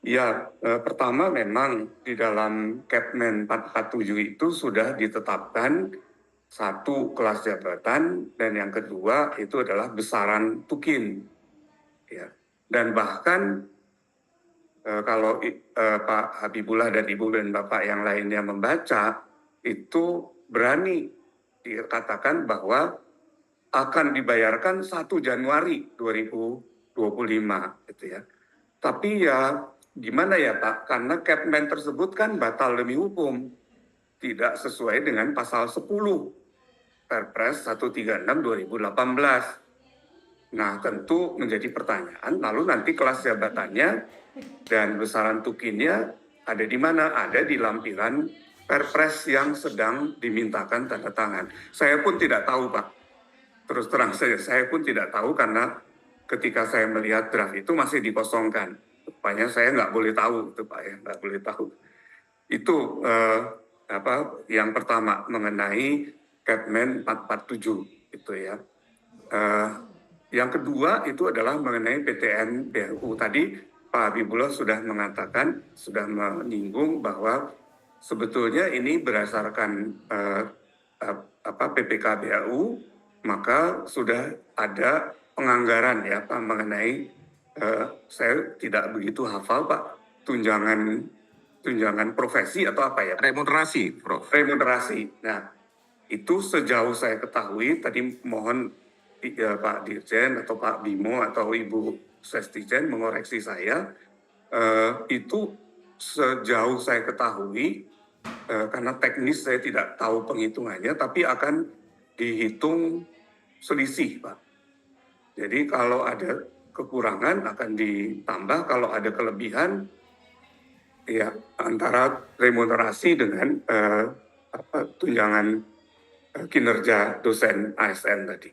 Speaker 3: Ya, pertama memang di dalam Kepmen 447 itu sudah ditetapkan satu kelas jabatan dan yang kedua itu adalah besaran tukin. Ya. Dan bahkan kalau Pak Habibullah dan Ibu dan Bapak yang lainnya membaca, itu berani dikatakan bahwa akan dibayarkan 1 Januari 2025 gitu ya. Tapi ya gimana ya Pak, karena Kepmen tersebut kan batal demi hukum, tidak sesuai dengan pasal 10 Perpres 136 2018. Nah tentu menjadi pertanyaan, lalu nanti kelas jabatannya dan besaran tukinnya ada di mana? Ada di lampiran Perpres yang sedang dimintakan tanda tangan. Saya pun tidak tahu Pak. Terus terang saja, saya pun tidak tahu karena ketika saya melihat draft itu masih dikosongkan. Rupanya saya nggak boleh tahu, itu Pak ya, nggak boleh tahu. Itu yang pertama mengenai Kepmen 447 itu ya. Yang kedua itu adalah mengenai PTN BLU. Tadi Pak Habibullah sudah mengatakan, sudah menyinggung bahwa sebetulnya ini berdasarkan PPK BLU, maka sudah ada penganggaran ya Pak mengenai saya tidak begitu hafal Pak tunjangan profesi atau apa ya?
Speaker 4: Remunerasi, Prof.
Speaker 3: Remunerasi. Nah itu sejauh saya ketahui tadi mohon Pak Dirjen atau Pak Bimo atau Ibu Sestijen mengoreksi saya itu sejauh saya ketahui karena teknis saya tidak tahu penghitungannya tapi akan dihitung selisih, Pak. Jadi kalau ada kekurangan akan ditambah, kalau ada kelebihan ya antara remunerasi dengan tunjangan kinerja dosen ASN tadi.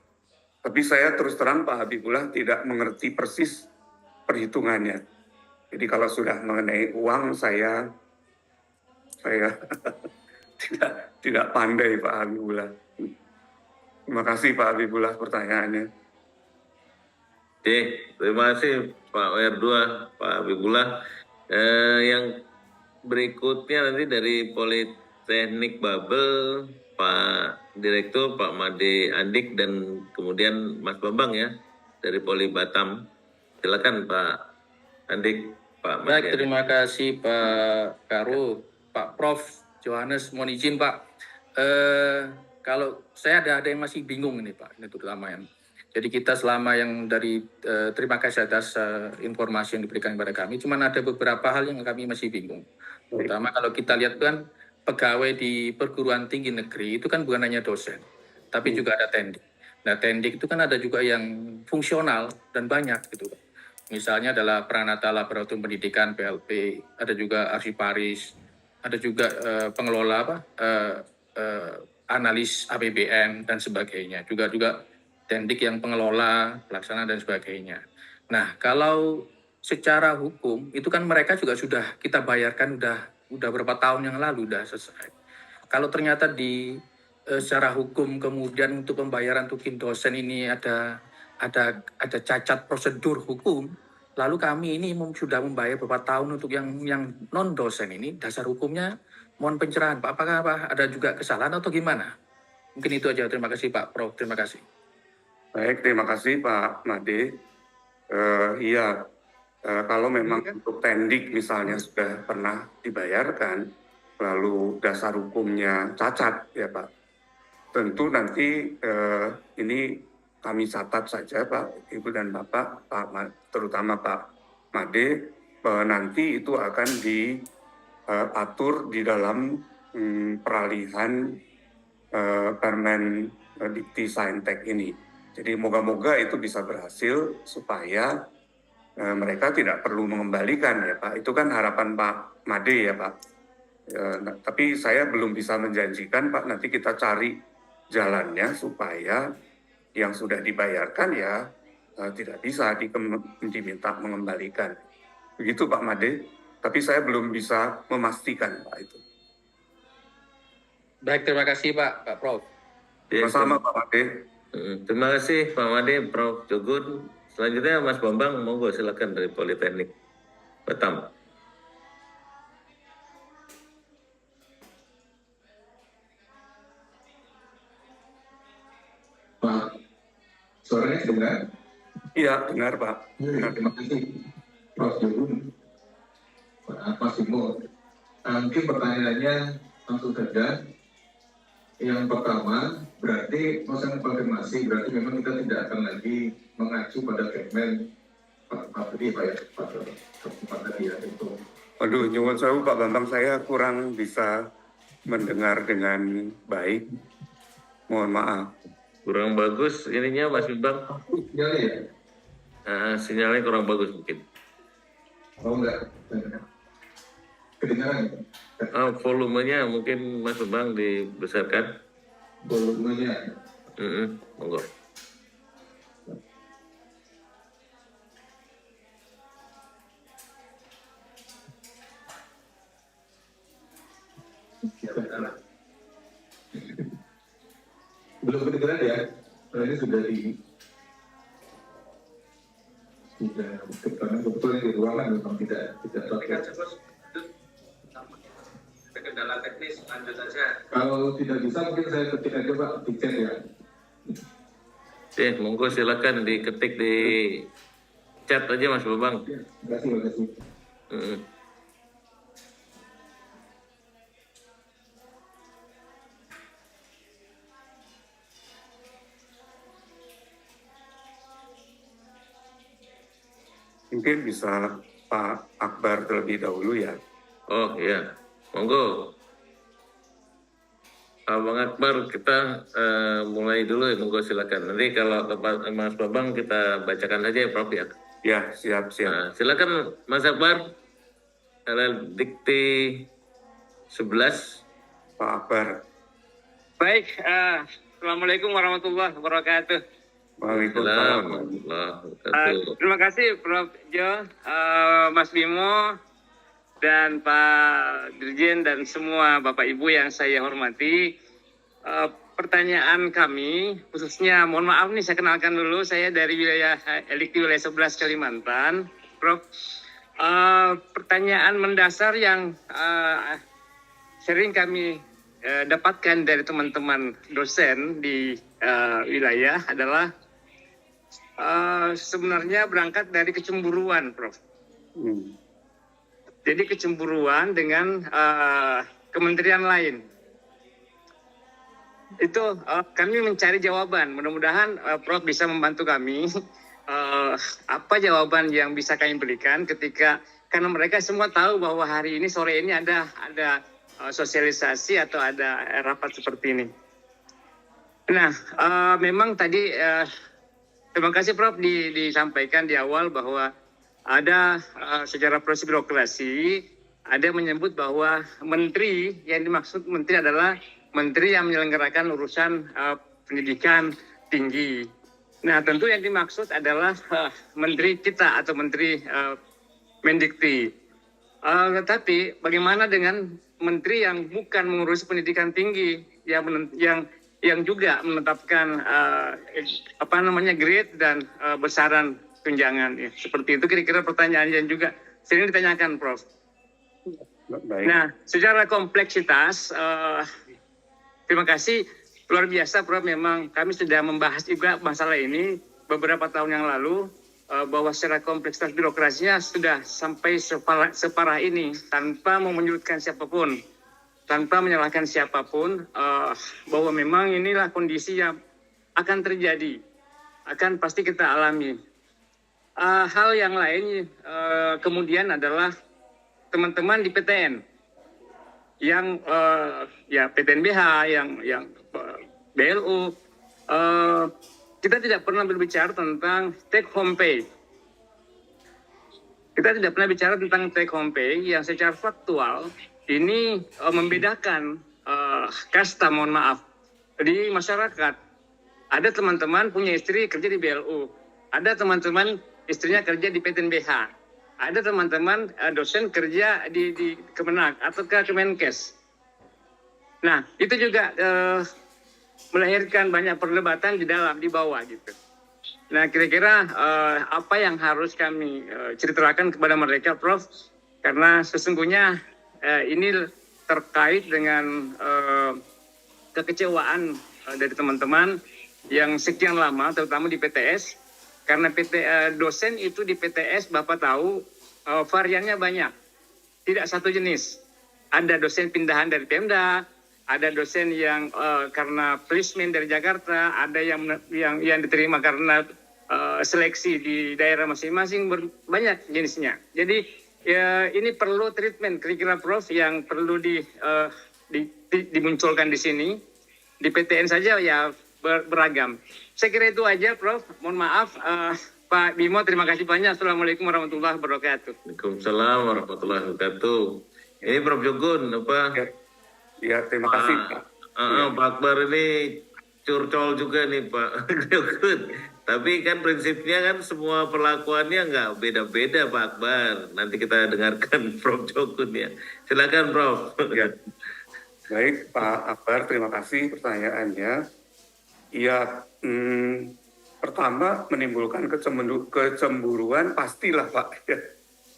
Speaker 3: Tapi saya terus terang Pak Habibullah tidak mengerti persis perhitungannya. Jadi kalau sudah mengenai uang saya tidak pandai Pak Habibullah. Terima kasih Pak Habibullah pertanyaannya.
Speaker 1: Oke, terima kasih Pak WR2, Pak Habibullah. Yang berikutnya nanti dari Politeknik Babel, Pak Direktur, Pak Made Andik, dan kemudian Mas Bambang ya, dari Poli Batam. Silakan Pak Andik, Pak Made.
Speaker 5: Baik, terima kasih Pak Karu, Pak Prof. Johannes, mohon izin Pak. Kalau saya ada yang masih bingung ini Pak, ini terutama yang. Jadi kita selama yang dari terima kasih atas informasi yang diberikan kepada kami. Cuman ada beberapa hal yang kami masih bingung. Terutama kalau kita lihat kan pegawai di perguruan tinggi negeri itu kan bukan hanya dosen, tapi juga ada tendik. Nah tendik itu kan ada juga yang fungsional dan banyak gitu. Misalnya adalah Pranata Laboratorium Pendidikan PLP, ada juga arsiparis, ada juga pengelola analis APBN dan sebagainya. Juga tendik yang pengelola, pelaksana dan sebagainya. Nah, kalau secara hukum itu kan mereka juga sudah kita bayarkan udah berapa tahun yang lalu udah selesai. Kalau ternyata secara hukum kemudian untuk pembayaran tukin dosen ini ada cacat prosedur hukum, lalu kami ini sudah membayar beberapa tahun untuk yang non dosen ini, dasar hukumnya mohon pencerahan Pak. Apakah ada juga kesalahan atau gimana? Mungkin itu aja. Terima kasih Pak Prof. Terima kasih.
Speaker 3: Baik, terima kasih Pak Made. Iya, kalau memang untuk tendik misalnya sudah pernah dibayarkan, lalu dasar hukumnya cacat ya Pak, tentu nanti ini kami catat saja Pak Ibu dan Bapak, terutama Pak Made, bahwa nanti itu akan diatur di dalam peralihan Permen Dikti Saintek ini. Jadi moga-moga itu bisa berhasil supaya mereka tidak perlu mengembalikan ya Pak. Itu kan harapan Pak Made ya Pak. Tapi saya belum bisa menjanjikan Pak, nanti kita cari jalannya supaya yang sudah dibayarkan ya tidak bisa diminta mengembalikan. Begitu Pak Made, tapi saya belum bisa memastikan Pak itu.
Speaker 5: Baik, terima kasih Pak Prof.
Speaker 3: Sama-sama Pak Made.
Speaker 1: Terima kasih Pak Made, Prof. Jogun. Selanjutnya Mas Bambang, monggo silakan dari Politeknik Batam.
Speaker 6: Pak, suaranya dengar?
Speaker 3: Iya, dengar Pak.
Speaker 6: Terima kasih Prof. Jogun, Pak Simo. Mungkin pertanyaannya langsung saja. Yang pertama, berarti saya mengkonfirmasi, berarti memang kita tidak akan lagi mengacu pada Permen Pak tadi ya itu.
Speaker 3: Aduh, nyuwun sewu Pak Bambang, saya kurang bisa mendengar dengan baik. Mohon maaf.
Speaker 1: Kurang bagus ininya Mas Bambang.
Speaker 6: Sinyalnya ya?
Speaker 1: Sinyalnya kurang bagus mungkin.
Speaker 6: Oh enggak. Kedengaran ya?
Speaker 1: Volumenya mungkin Mas Bambang dibesarkan.
Speaker 6: Volumenya.
Speaker 1: Monggo.
Speaker 6: Belum kedengaran ya? Ini sudah karena kebetulan di ruangan memang tidak pakai.
Speaker 5: Kendala teknis, lanjut saja.
Speaker 6: Kalau tidak bisa mungkin saya ketik aja Pak di chat ya.
Speaker 1: Oke, monggo silakan diketik di chat aja Mas Bambang.
Speaker 6: Terima kasih.
Speaker 3: Mungkin bisa Pak Akbar terlebih dahulu ya.
Speaker 1: Oh iya, monggo. Bang Akbar, kita mulai dulu ya, monggo silakan. Nanti kalau Mas Bambang kita bacakan saja ya Prof ya.
Speaker 3: Ya, siap.
Speaker 1: Silakan Mas Akbar. Dikti 11.
Speaker 3: Pak Akbar.
Speaker 7: Baik, Assalamualaikum warahmatullahi wabarakatuh.
Speaker 3: Waalaikumsalam.
Speaker 7: Terima kasih Prof. Jo, Mas Bimo, dan Pak Dirjen dan semua Bapak Ibu yang saya hormati. Pertanyaan kami, khususnya mohon maaf nih saya kenalkan dulu, saya dari wilayah Dikti wilayah 11 Kalimantan, Prof. Pertanyaan mendasar yang sering kami dapatkan dari teman-teman dosen di wilayah adalah sebenarnya berangkat dari kecemburuan, Prof. Jadi kecemburuan dengan kementerian lain. Itu kami mencari jawaban. Mudah-mudahan Prof bisa membantu kami. Apa jawaban yang bisa kami berikan karena mereka semua tahu bahwa hari ini sore ini ada sosialisasi atau ada rapat seperti ini. Nah, memang tadi terima kasih Prof disampaikan di awal bahwa ada secara prosedur birokrasi ada menyebut bahwa menteri yang dimaksud menteri adalah menteri yang menyelenggarakan urusan pendidikan tinggi. Nah, tentu yang dimaksud adalah menteri kita atau menteri Mendikti. Tapi bagaimana dengan menteri yang bukan mengurusi pendidikan tinggi, yang juga menetapkan grade dan besaran tunjangan, ya. Seperti itu kira-kira pertanyaan yang juga sering ditanyakan, Prof.
Speaker 3: Baik.
Speaker 7: Nah, secara kompleksitas, terima kasih, luar biasa, Prof. Memang kami sudah membahas juga masalah ini beberapa tahun yang lalu, bahwa secara kompleksitas birokrasinya sudah sampai separah ini, tanpa mau menyudutkan siapapun, tanpa menyalahkan siapapun, bahwa memang inilah kondisi yang akan terjadi, akan pasti kita alami. Hal yang lain kemudian adalah teman-teman di PTN yang PTNBH, yang BLU, kita tidak pernah berbicara tentang take home pay. Kita tidak pernah bicara tentang take home pay yang secara faktual ini membedakan kasta, mohon maaf, di masyarakat. Ada teman-teman punya istri kerja di BLU, ada teman-teman istrinya kerja di PTNBH, ada teman-teman dosen kerja di Kemenak atau ke Kemenkes. Nah, itu juga melahirkan banyak perdebatan di bawah gitu. Nah, kira-kira apa yang harus kami ceritakan kepada mereka, Prof? Karena sesungguhnya ini terkait dengan kekecewaan dari teman-teman yang sekian lama, terutama di PTS, karena dosen itu di PTS, Bapak tahu, variannya banyak, tidak satu jenis. Ada dosen pindahan dari Pemda, ada dosen yang karena placement dari Jakarta, ada yang diterima karena seleksi di daerah masing-masing, banyak jenisnya. Jadi ini perlu treatment, kira-kira, Prof, yang perlu dimunculkan di sini. Di PTN saja ya beragam. Saya kira itu aja, Prof. Mohon maaf, Pak Bimo, terima kasih banyak. Assalamualaikum warahmatullahi wabarakatuh.
Speaker 1: Waalaikumsalam warahmatullahi wabarakatuh. Ini Prof. Jogun, apa?
Speaker 3: Ya, terima kasih, Pak.
Speaker 1: Pak Akbar ini curcol juga nih, Pak Jogun. Tapi kan prinsipnya kan semua perlakuannya nggak beda-beda, Pak Akbar. Nanti kita dengarkan Prof. Jogun ya. Silakan, Prof.
Speaker 3: Ya. Baik, Pak Akbar, terima kasih pertanyaannya. Ya, pertama menimbulkan kecemburuan pastilah, Pak. Ya,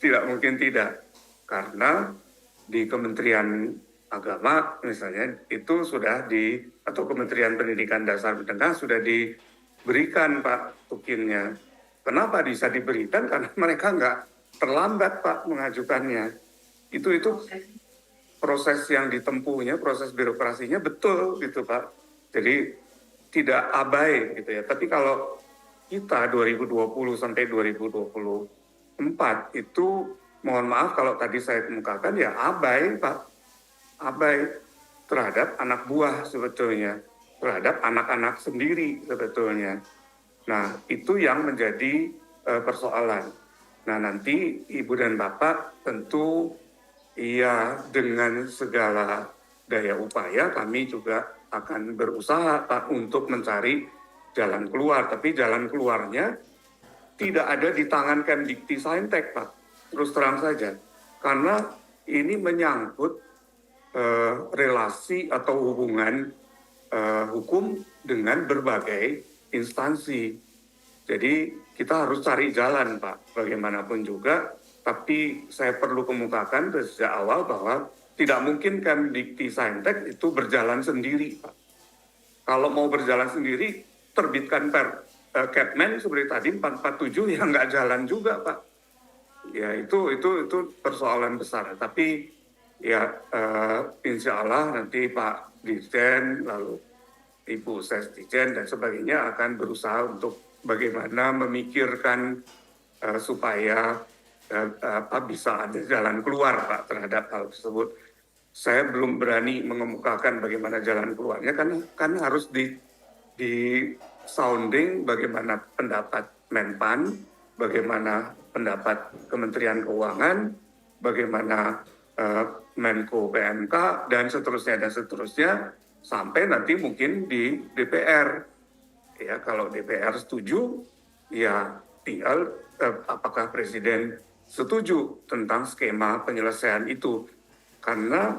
Speaker 3: tidak mungkin tidak. Karena di Kementerian Agama misalnya itu sudah atau Kementerian Pendidikan Dasar Menengah sudah diberikan, Pak, tukinnya. Kenapa bisa diberikan? Karena mereka nggak terlambat, Pak, mengajukannya. Itu proses yang ditempuhnya, proses birokrasinya betul gitu, Pak. Jadi tidak abai gitu ya. Tapi kalau kita 2020 sampai 2024 itu, mohon maaf kalau tadi saya kemukakan, ya abai, Pak. Abai terhadap anak buah sebetulnya, terhadap anak-anak sendiri sebetulnya. Nah, itu yang menjadi persoalan. Nah, nanti Ibu dan Bapak tentu dengan segala daya upaya kami juga akan berusaha, Pak, untuk mencari jalan keluar. Tapi jalan keluarnya tidak ada di tangan Kemdikti-Saintek, Pak. Terus terang saja. Karena ini menyangkut relasi atau hubungan hukum dengan berbagai instansi. Jadi kita harus cari jalan, Pak, bagaimanapun juga. Tapi saya perlu kemukakan sejak awal bahwa tidak mungkin Kemdikti-Saintek itu berjalan sendiri, Pak. Kalau mau berjalan sendiri, terbitkan Kepmen seperti tadi 447 yang nggak jalan juga, Pak. Ya itu persoalan besar. Tapi ya insya Allah nanti Pak Dirjen, lalu Ibu Sesdijen dan sebagainya akan berusaha untuk bagaimana memikirkan supaya bisa ada jalan keluar, Pak, terhadap hal tersebut. Saya belum berani mengemukakan bagaimana jalan keluarnya, kan harus di sounding bagaimana pendapat Menpan, bagaimana pendapat Kementerian Keuangan, bagaimana Menko PMK, dan seterusnya, sampai nanti mungkin di DPR. Ya, kalau DPR setuju, ya tinggal apakah Presiden setuju tentang skema penyelesaian itu. Karena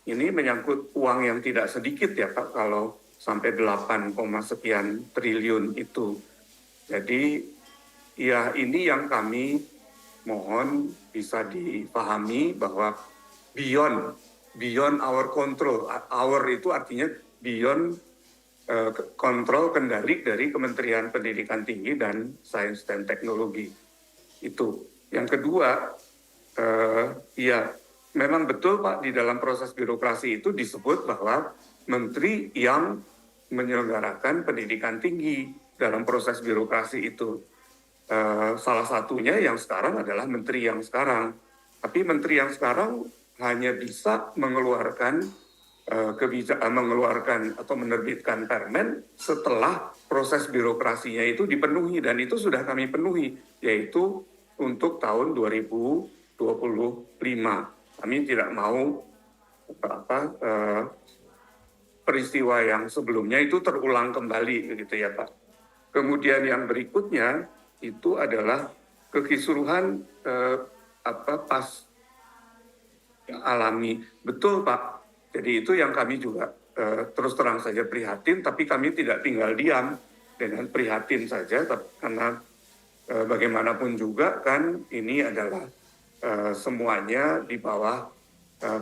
Speaker 3: ini menyangkut uang yang tidak sedikit ya Pak, kalau sampai 8, sekian triliun itu. Jadi ya ini yang kami mohon bisa dipahami bahwa beyond our control. Our itu artinya beyond kontrol kendali dari Kementerian Pendidikan Tinggi dan Sains dan Teknologi. Itu. Yang kedua, ya memang betul Pak, di dalam proses birokrasi itu disebut bahwa menteri yang menyelenggarakan pendidikan tinggi dalam proses birokrasi itu. Salah satunya yang sekarang adalah menteri yang sekarang. Tapi menteri yang sekarang hanya bisa mengeluarkan mengeluarkan atau menerbitkan permen setelah proses birokrasinya itu dipenuhi, dan itu sudah kami penuhi, yaitu untuk tahun 2025. Kami tidak mau peristiwa yang sebelumnya itu terulang kembali, begitu ya Pak. Kemudian yang berikutnya itu adalah kekisruhan pas alami. Betul Pak. Jadi itu yang kami juga terus terang saja prihatin, tapi kami tidak tinggal diam dengan prihatin saja, karena bagaimanapun juga kan ini adalah semuanya di bawah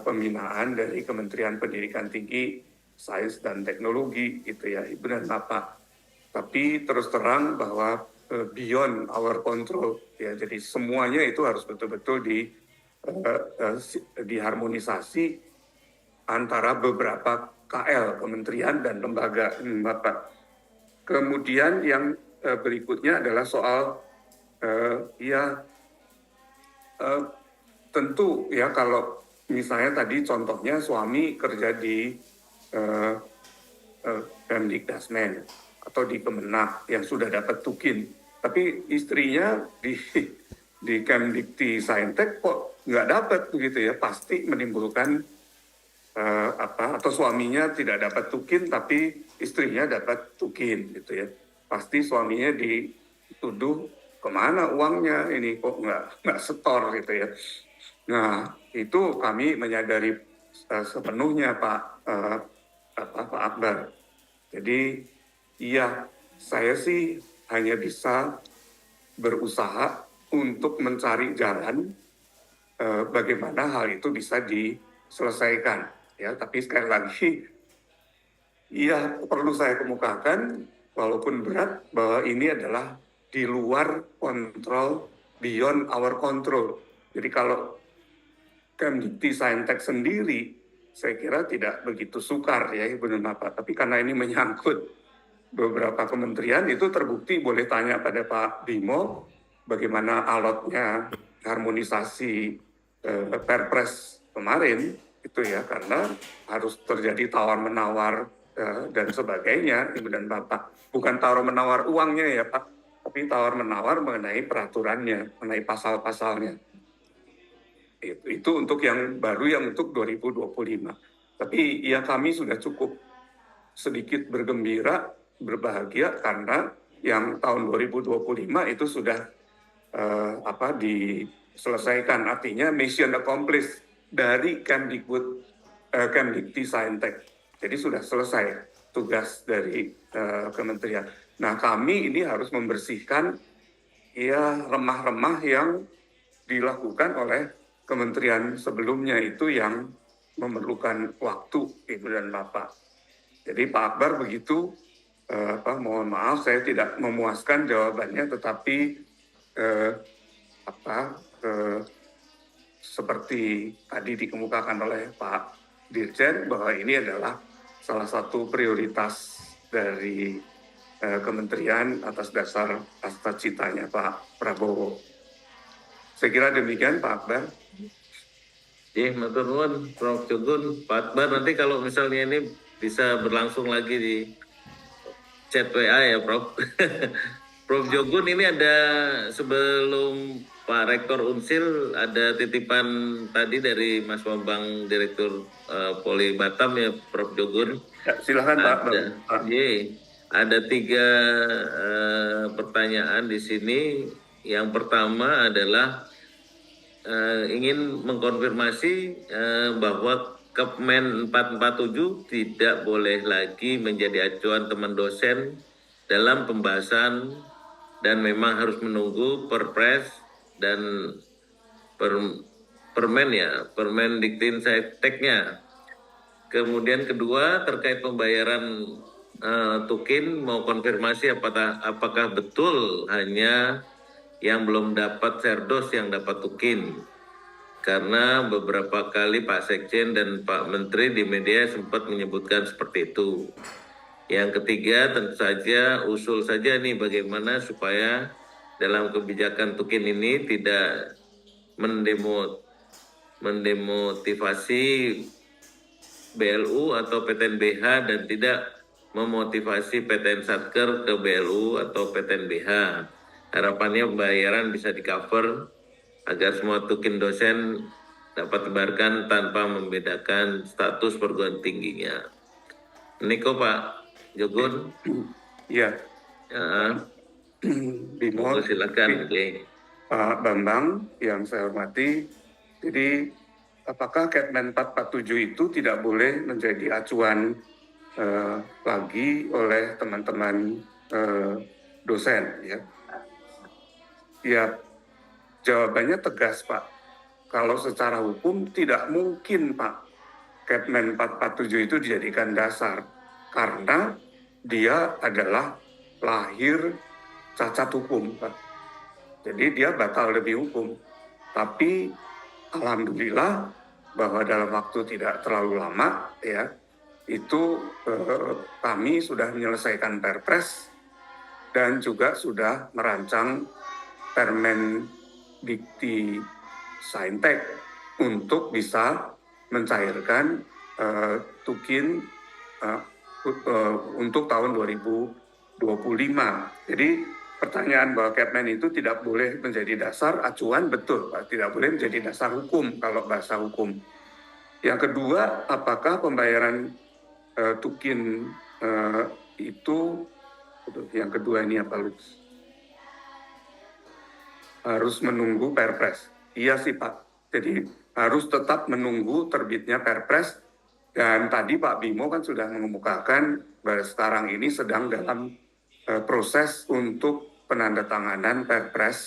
Speaker 3: pembinaan dari Kementerian Pendidikan Tinggi, Sains dan Teknologi, gitu ya Ibu dan Bapak. Tapi terus terang bahwa beyond our control, ya jadi semuanya itu harus betul-betul diharmonisasi antara beberapa KL, kementerian dan lembaga Bapak. Kemudian yang berikutnya adalah soal tentu ya, kalau misalnya tadi contohnya suami kerja di Kemdikdasmen atau di Kemenak yang sudah dapat tukin, tapi istrinya di Kemdikti Saintek kok nggak dapat begitu ya, pasti menimbulkan atau suaminya tidak dapat tukin tapi istrinya dapat tukin gitu ya, pasti suaminya dituduh kemana uangnya ini, kok nggak setor gitu ya. Nah itu kami menyadari sepenuhnya Pak Akbar. Jadi iya, saya sih hanya bisa berusaha untuk mencari jalan bagaimana hal itu bisa diselesaikan. Ya, tapi sekali lagi, iya perlu saya kemukakan, walaupun berat, bahwa ini adalah di luar kontrol, beyond our control. Jadi kalau Kemdikti Saintek sendiri, saya kira tidak begitu sukar ya Ibu dan Bapak. Tapi karena ini menyangkut beberapa kementerian, itu terbukti, boleh tanya pada Pak Bimo, bagaimana alotnya harmonisasi Perpres kemarin, itu ya, karena harus terjadi tawar-menawar dan sebagainya, Ibu dan Bapak. Bukan tawar-menawar uangnya ya Pak, tapi tawar-menawar mengenai peraturannya, mengenai pasal-pasalnya. Itu untuk yang baru, yang untuk 2025. Tapi ya kami sudah cukup sedikit bergembira, berbahagia, karena yang tahun 2025 itu sudah diselesaikan, artinya mission accomplished dari Kemdikti Saintek. Jadi sudah selesai tugas dari kementerian. Nah kami ini harus membersihkan ya remah-remah yang dilakukan oleh kementerian sebelumnya itu yang memerlukan waktu, Ibu dan Bapak. Jadi Pak Akbar begitu, mohon maaf saya tidak memuaskan jawabannya, tetapi seperti tadi dikemukakan oleh Pak Dirjen bahwa ini adalah salah satu prioritas dari kementerian atas dasar cita-citanya Pak Prabowo. Saya kira demikian Pak Akbar.
Speaker 1: Ya, matur nuwun Prof. Jogun. Pak Akbar, nanti kalau misalnya ini bisa berlangsung lagi di chat WA ya Prof. Prof. Jogun, ini ada sebelum Pak Rektor Unsil ada titipan tadi dari Mas Bambang, Direktur Poli Batam ya Prof. Jogun.
Speaker 3: Ya, silakan Pak.
Speaker 1: Ada 3 pertanyaan di sini. Yang pertama adalah ingin mengkonfirmasi bahwa Kepmen 447 tidak boleh lagi menjadi acuan teman dosen dalam pembahasan dan memang harus menunggu Perpres dan Permen ya, Permen Diktin Sainteknya. Kemudian kedua terkait pembayaran tukin, mau konfirmasi apakah betul hanya yang belum dapat serdos yang dapat tukin. Karena beberapa kali Pak Sekjen dan Pak Menteri di media sempat menyebutkan seperti itu. Yang ketiga tentu saja usul saja nih bagaimana supaya dalam kebijakan tukin ini tidak mendemotivasi BLU atau PTNBH dan tidak memotivasi PTN Satker ke BLU atau PTNBH. Harapannya pembayaran bisa di-cover agar semua tukin dosen dapat dibayarkan tanpa membedakan status perguruan tingginya. Niko Pak Jogun.
Speaker 3: Iya.
Speaker 1: Ya.
Speaker 3: Bimo,
Speaker 1: silakan.
Speaker 3: Pak Bambang yang saya hormati, jadi apakah Kepmen 447 itu tidak boleh menjadi acuan lagi oleh teman-teman dosen ya? Ya, jawabannya tegas Pak. Kalau secara hukum tidak mungkin Pak Kepmen 447 itu dijadikan dasar karena dia adalah lahir cacat hukum Pak. Jadi dia batal demi hukum. Tapi alhamdulillah bahwa dalam waktu tidak terlalu lama ya itu kami sudah menyelesaikan Perpres dan juga sudah merancang Permen Dikti Saintek untuk bisa mencairkan tukin untuk tahun 2025. Jadi pertanyaan bahwa Kepmen itu tidak boleh menjadi dasar acuan, betul Pak, tidak boleh menjadi dasar hukum kalau bahasa hukum. Yang kedua, apakah pembayaran tukin itu, yang kedua ini apa Lutz? Harus menunggu Perpres. Iya sih Pak, jadi harus tetap menunggu terbitnya Perpres. Dan tadi Pak Bimo kan sudah mengemukakan bahwa sekarang ini sedang dalam proses untuk penandatanganan Perpres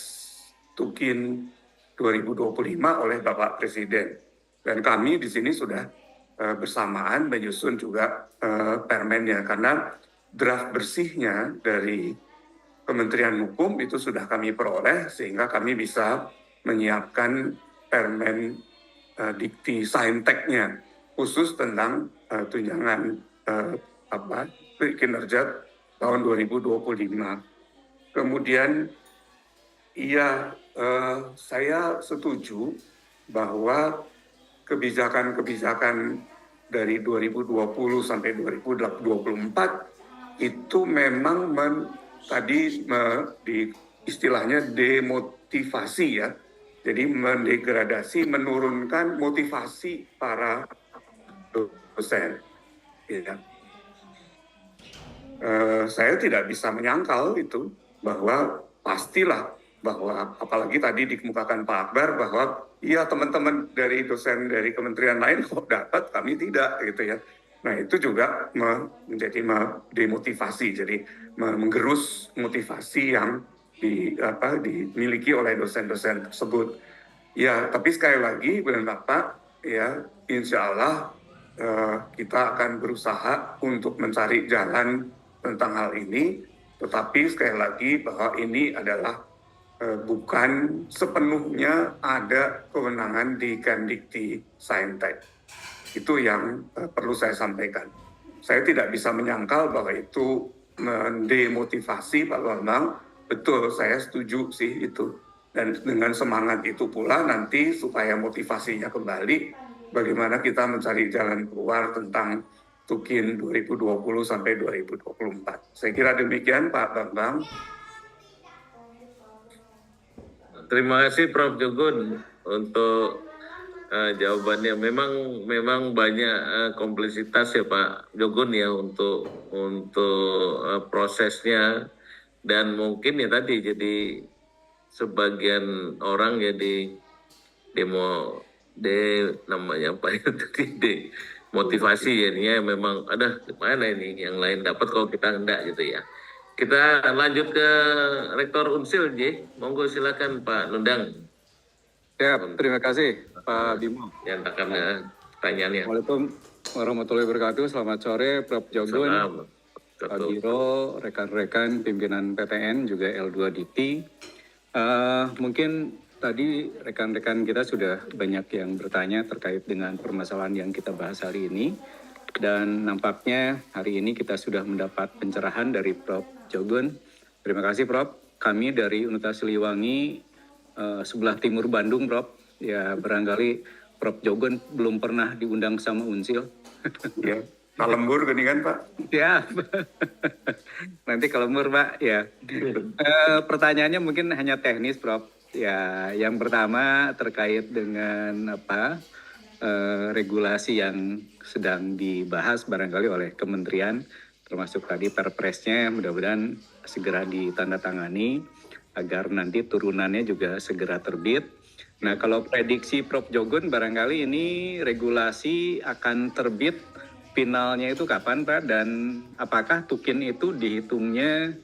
Speaker 3: Tukin 2025 oleh Bapak Presiden. Dan kami di sini sudah bersamaan menyusun juga permennya karena draft bersihnya dari Kementerian Hukum itu sudah kami peroleh sehingga kami bisa menyiapkan permen dikti sainteknya khusus tentang tunjangan kinerja tahun 2025. Kemudian saya setuju bahwa kebijakan-kebijakan dari 2020 sampai 2024 itu memang istilahnya demotivasi ya. Jadi mendegradasi, menurunkan motivasi para dosen. Ya. Saya tidak bisa menyangkal itu bahwa pastilah bahwa apalagi tadi dikemukakan Pak Akbar bahwa iya teman-teman dari dosen dari kementerian lain kok dapat kami tidak gitu ya. Nah itu juga menjadi demotivasi, jadi menggerus motivasi yang dimiliki oleh dosen-dosen tersebut. Ya tapi sekali lagi Bapak ya insya Allah kita akan berusaha untuk mencari jalan tentang hal ini, tetapi sekali lagi bahwa ini adalah bukan sepenuhnya ada kewenangan di Kemdikti Saintek. Itu yang perlu saya sampaikan. Saya tidak bisa menyangkal bahwa itu mendemotivasi Pak Bambang. Betul, saya setuju sih itu. Dan dengan semangat itu pula nanti supaya motivasinya kembali, bagaimana kita mencari jalan keluar tentang Tukin 2020 sampai 2024. Saya kira demikian Pak Bambang.
Speaker 1: Terima kasih Prof. Jogun untuk jawabannya. Memang banyak kompleksitas ya Pak Jogun ya untuk prosesnya, dan mungkin ya tadi jadi sebagian orang ya di namanya apa ya tadi, motivasi jadinya memang ada gimana ini yang lain dapat kalau kita enggak gitu ya. Kita lanjut ke Rektor Unsil, J. Monggo silakan Pak Nundang.
Speaker 8: Ya, terima kasih Pak Bimo.
Speaker 1: Nyatakan pertanyaannya.
Speaker 8: Assalamualaikum warahmatullahi wabarakatuh. Selamat sore Prof. Jogun, Pak Biro, rekan-rekan pimpinan PTN, juga L2 DIPTI. Mungkin tadi rekan-rekan kita sudah banyak yang bertanya terkait dengan permasalahan yang kita bahas hari ini. Dan nampaknya hari ini kita sudah mendapat pencerahan dari Prof. Jogun. Terima kasih Prof. Kami dari Universitas Siliwangi, sebelah timur Bandung, Prof. Ya, barangkali Prof. Jogun belum pernah diundang sama Unsil.
Speaker 3: Ya, Kalembur gini kan Pak?
Speaker 8: Ya, nanti Kalembur Pak. Ya, pertanyaannya mungkin hanya teknis, Prof. Ya, yang pertama terkait dengan regulasi yang sedang dibahas barangkali oleh Kementerian, termasuk tadi Perpresnya, mudah-mudahan segera ditandatangani agar nanti turunannya juga segera terbit. Nah, kalau prediksi Prof. Jogun barangkali ini regulasi akan terbit finalnya itu kapan Pak? Dan apakah tukin itu dihitungnya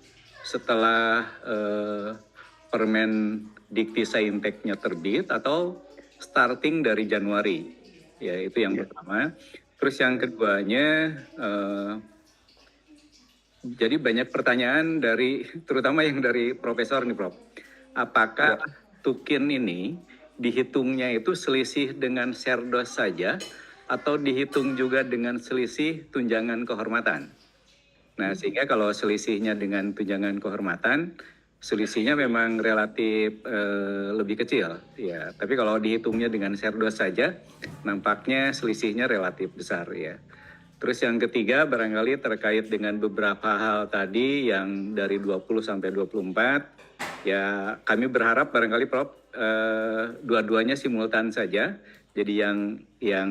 Speaker 8: setelah Permen Dikti Sainteknya terbit atau starting dari Januari? Ya, itu yang pertama. Terus yang keduanya, jadi banyak pertanyaan dari, terutama yang dari Profesor nih Prof. Apakah tukin ini dihitungnya itu selisih dengan serdos saja atau dihitung juga dengan selisih tunjangan kehormatan? Nah, sehingga kalau selisihnya dengan tunjangan kehormatan, selisihnya memang relatif lebih kecil, ya. Tapi kalau dihitungnya dengan serdos saja, nampaknya selisihnya relatif besar, ya. Terus yang ketiga barangkali terkait dengan beberapa hal tadi yang dari 20 sampai 24, ya kami berharap barangkali Prof, dua-duanya simultan saja. Jadi yang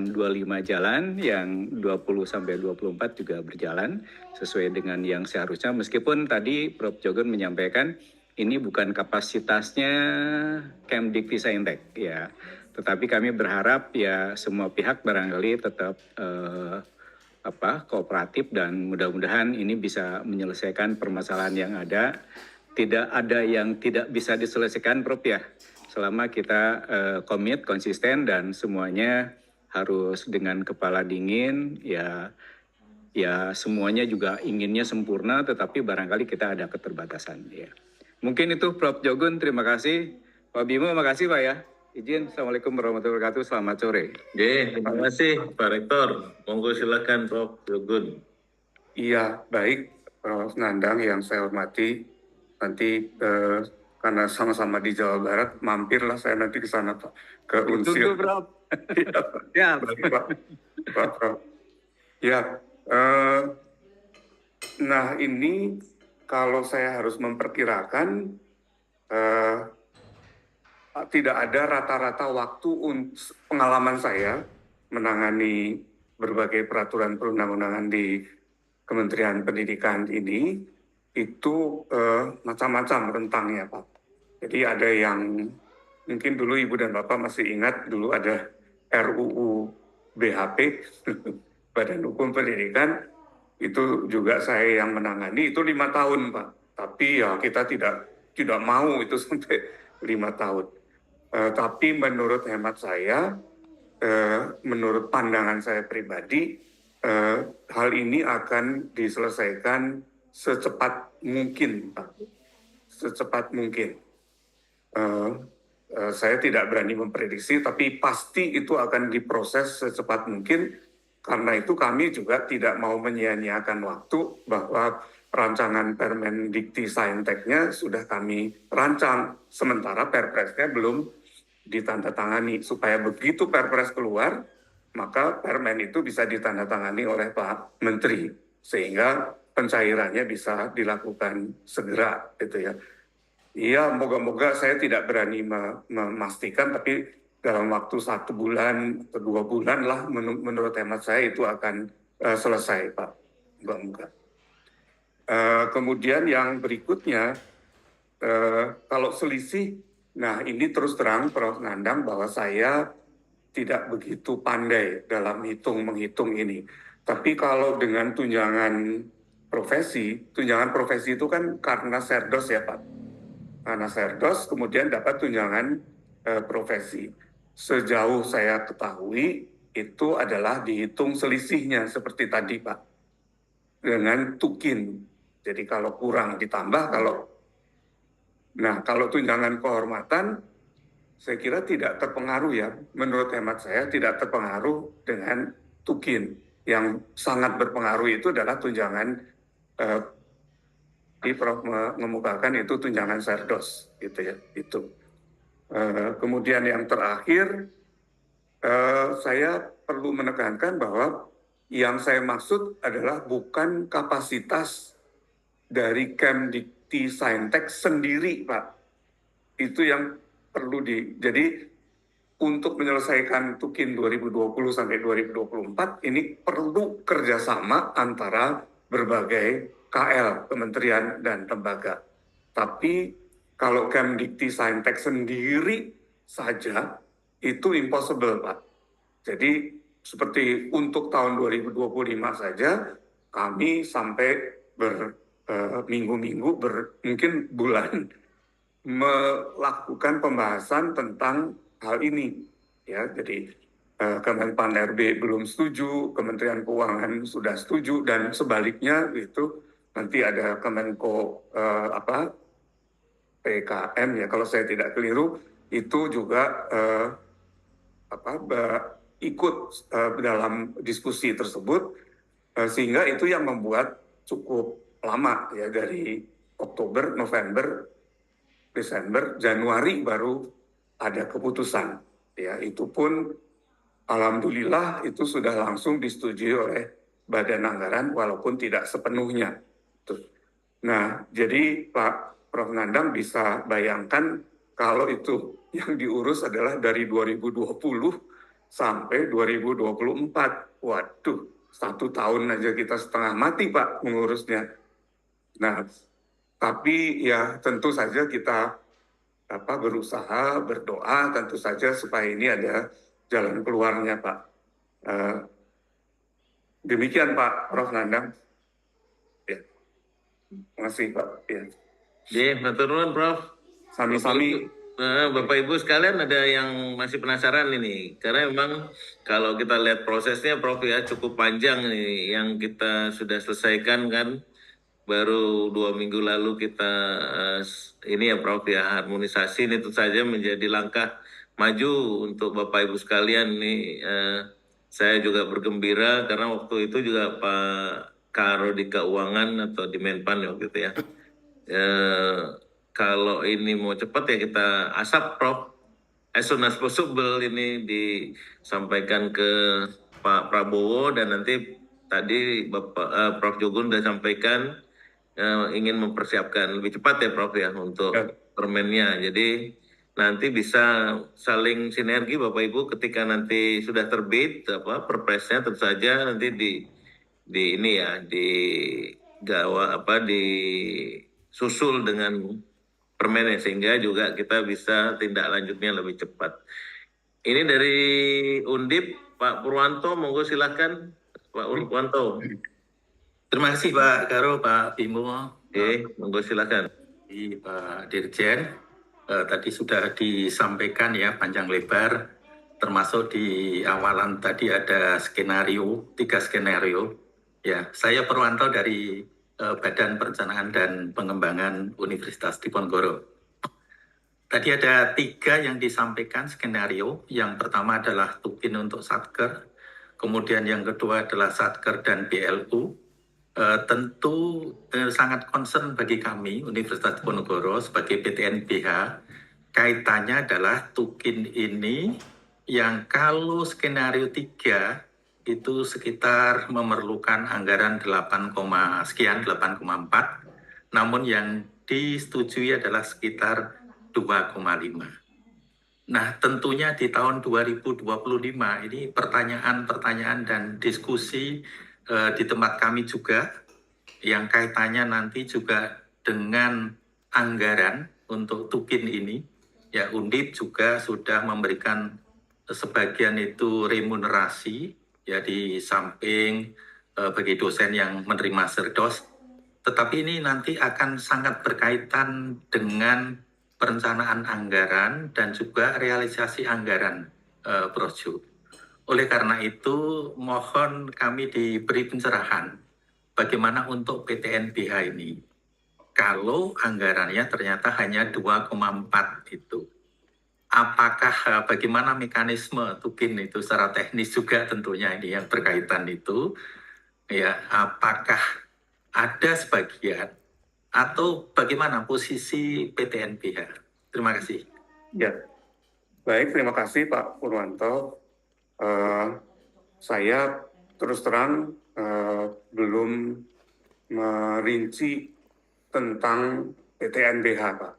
Speaker 8: 25 jalan, yang 20 sampai 24 juga berjalan sesuai dengan yang seharusnya. Meskipun tadi Prof. Jogun menyampaikan ini bukan kapasitasnya Kemdikti Saintek, ya. Tetapi kami berharap ya semua pihak barangkali tetap kooperatif dan mudah-mudahan ini bisa menyelesaikan permasalahan yang ada. Tidak ada yang tidak bisa diselesaikan, Prof, ya. Selama kita komit, konsisten dan semuanya harus dengan kepala dingin, ya semuanya juga inginnya sempurna, tetapi barangkali kita ada keterbatasan, ya. Mungkin itu Prof. Jogun, terima kasih. Pak Bimo, makasih Pak ya. Izin, Assalamualaikum warahmatullahi wabarakatuh, selamat sore.
Speaker 1: Terima kasih Pak Rektor. Monggo silakan Prof. Jogun.
Speaker 3: Iya, baik Prof. Nandang yang saya hormati. Nanti karena sama-sama di Jawa Barat, mampirlah saya nanti ke sana Pak, ke Unsil.
Speaker 8: Tunggu Prof. Ya,
Speaker 3: baik, Pak Prof. Ya, nah ini kalau saya harus memperkirakan tidak ada rata-rata waktu pengalaman saya menangani berbagai peraturan perundang-undangan di Kementerian Pendidikan ini itu macam-macam rentangnya Pak. Jadi ada yang mungkin dulu Ibu dan Bapak masih ingat dulu ada RUU BHP Badan Hukum Pendidikan, itu juga saya yang menangani, itu 5 tahun Pak. Tapi ya kita tidak mau itu sampai 5 tahun. Tapi menurut hemat saya, menurut pandangan saya pribadi, hal ini akan diselesaikan secepat mungkin, Pak. Secepat mungkin. Saya tidak berani memprediksi, tapi pasti itu akan diproses secepat mungkin. Karena itu kami juga tidak mau menyia-nyiakan waktu bahwa rancangan Permen Dikti Sainteknya sudah kami rancang, sementara Perpresnya belum ditandatangani. Supaya begitu Perpres keluar, maka Permen itu bisa ditandatangani oleh Pak Menteri, sehingga pencairannya bisa dilakukan segera, gitu ya. Iya, moga-moga saya tidak berani memastikan, tapi dalam waktu 1 bulan atau 2 bulan lah menurut hemat saya itu akan selesai Pak. Moga-moga. Kemudian yang berikutnya, kalau selisih Nah, ini terus terang Prof. Nandang bahwa saya tidak begitu pandai dalam menghitung ini. Tapi kalau dengan tunjangan profesi itu kan karena serdos ya Pak. Karena serdos kemudian dapat tunjangan profesi. Sejauh saya ketahui itu adalah dihitung selisihnya seperti tadi Pak. Dengan tukin. Jadi kalau kurang ditambah, kalau tunjangan kehormatan, saya kira tidak terpengaruh ya. Menurut hemat saya tidak terpengaruh dengan tukin. Yang sangat berpengaruh itu adalah tunjangan, di Prof mengemukakan itu tunjangan serdos, gitu ya. Itu. Kemudian yang terakhir, saya perlu menekankan bahwa yang saya maksud adalah bukan kapasitas dari Kemdikti Saintek sendiri, Pak. Itu yang perlu jadi untuk menyelesaikan Tukin 2020 sampai 2024 ini perlu kerjasama antara berbagai KL, kementerian dan lembaga. Tapi kalau Kemdikti Saintek sendiri saja itu impossible, Pak. Jadi seperti untuk tahun 2025 saja kami sampai minggu-minggu, mungkin bulan, melakukan pembahasan tentang hal ini. Ya, jadi Kemenpan RB belum setuju, Kementerian Keuangan sudah setuju, dan sebaliknya itu nanti ada Kemenko PKM ya, kalau saya tidak keliru, itu juga ikut dalam diskusi tersebut, sehingga itu yang membuat cukup lama ya, dari Oktober, November, Desember, Januari baru ada keputusan. Ya, itu pun alhamdulillah itu sudah langsung disetujui oleh Badan Anggaran walaupun tidak sepenuhnya. Nah, jadi Pak Prof. Nandang bisa bayangkan kalau itu yang diurus adalah dari 2020 sampai 2024. Waduh, 1 tahun aja kita setengah mati Pak mengurusnya. Nah, tapi ya tentu saja kita berusaha, berdoa tentu saja supaya ini ada jalan keluarnya Pak. Demikian Pak Prof. Nandang. Ya. Terima kasih Pak. Ya.
Speaker 1: Matur nuwun Prof.
Speaker 3: Sami-sami.
Speaker 1: Bapak Ibu sekalian, ada yang masih penasaran ini, karena memang kalau kita lihat prosesnya Prof ya cukup panjang nih yang kita sudah selesaikan kan. Baru 2 minggu lalu kita ini ya Prof ya, harmonisasi ini tentu saja menjadi langkah maju untuk Bapak Ibu sekalian nih. Saya juga bergembira karena waktu itu juga Pak Karo di Keuangan atau di Menpan waktu itu ya. Kalau ini mau cepat ya kita asap Prof, as soon as possible ini disampaikan ke Pak Prabowo, dan nanti tadi Bapak Prof Jogun sudah sampaikan ingin mempersiapkan lebih cepat ya Prof ya untuk permennya. Jadi nanti bisa saling sinergi Bapak Ibu ketika nanti sudah terbit perpresnya, tentu saja nanti disusul dengan permennya sehingga juga kita bisa tindak lanjutnya lebih cepat. Ini dari Undip, Pak Purwanto, monggo silakan Pak Purwanto.
Speaker 9: Terima kasih Pak Karo, Pak Bimo.
Speaker 1: Monggo silakan.
Speaker 9: Pak Dirjen, tadi sudah disampaikan ya panjang lebar, termasuk di awalan tadi ada 3 skenario. Ya, saya Purwanto dari Badan Perencanaan dan Pengembangan Universitas Diponegoro. Tadi ada 3 yang disampaikan skenario. Yang pertama adalah Tukin untuk Satker, kemudian yang kedua adalah Satker dan BLU. Tentu sangat concern bagi kami Universitas Diponegoro sebagai PTNBH, kaitannya adalah Tukin ini yang kalau skenario 3 itu sekitar memerlukan anggaran 8,4, namun yang disetujui adalah sekitar 2,5. Nah, tentunya di tahun 2025 ini pertanyaan-pertanyaan dan diskusi di tempat kami juga yang kaitannya nanti juga dengan anggaran untuk Tukin ini, Ya, Undip juga sudah memberikan sebagian itu remunerasi ya di samping bagi dosen yang menerima serdos. Tetapi ini nanti akan sangat berkaitan dengan perencanaan anggaran dan juga realisasi anggaran, Prof. Ju. Oleh karena itu, mohon kami diberi pencerahan bagaimana untuk PTNBH ini. Kalau anggarannya ternyata hanya 2,4 itu. Apakah bagaimana mekanisme tukin itu secara teknis juga tentunya ini yang berkaitan itu. Ya, apakah ada sebagian atau bagaimana posisi PTNBH? Terima kasih.
Speaker 3: Ya, baik, terima kasih Pak Purwanto. Saya terus terang belum merinci tentang PTNBH, Pak.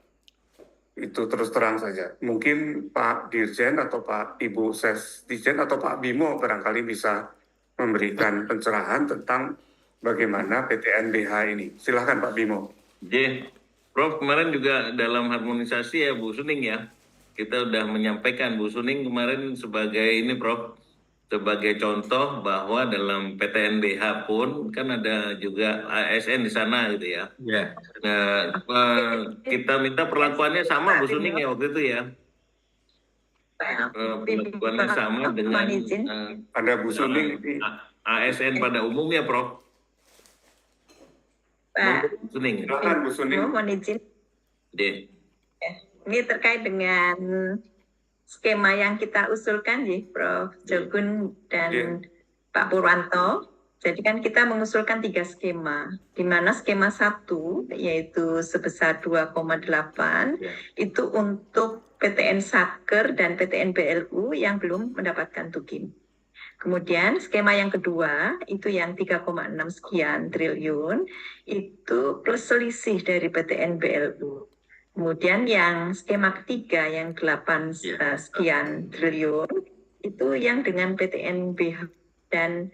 Speaker 3: Itu terus terang saja. Mungkin Pak Dirjen atau Pak Ibu Sesdijen atau Pak Bimo barangkali bisa memberikan pencerahan tentang bagaimana PTNBH ini. Silahkan Pak Bimo.
Speaker 1: Prof, kemarin juga dalam harmonisasi ya Bu Suning ya, kita udah menyampaikan Bu Suning kemarin sebagai ini Prof, sebagai contoh bahwa dalam PTNBH pun kan ada juga ASN di sana gitu ya.
Speaker 9: Ya.
Speaker 1: Nah, kita minta perlakuannya sama Bu Suning ya waktu itu ya. Perlakuannya sama dengan
Speaker 3: ada Bu Suning
Speaker 1: ASN pada umumnya Prof.
Speaker 10: Pak
Speaker 1: Bu Suning.
Speaker 3: Silakan Bu Suning.
Speaker 10: Mohon izin.
Speaker 1: Ini
Speaker 10: terkait dengan skema yang kita usulkan ya, Prof. Jogun dan Pak Purwanto. Jadi kan kita mengusulkan 3 skema, di mana skema 1 yaitu sebesar 2,8 itu untuk PTN Satker dan PTN BLU yang belum mendapatkan tukin. Kemudian skema yang kedua itu yang 3,6 sekian triliun itu plus selisih dari PTN BLU. Kemudian yang skema ketiga yang 8 sekian triliun itu yang dengan PTNBH dan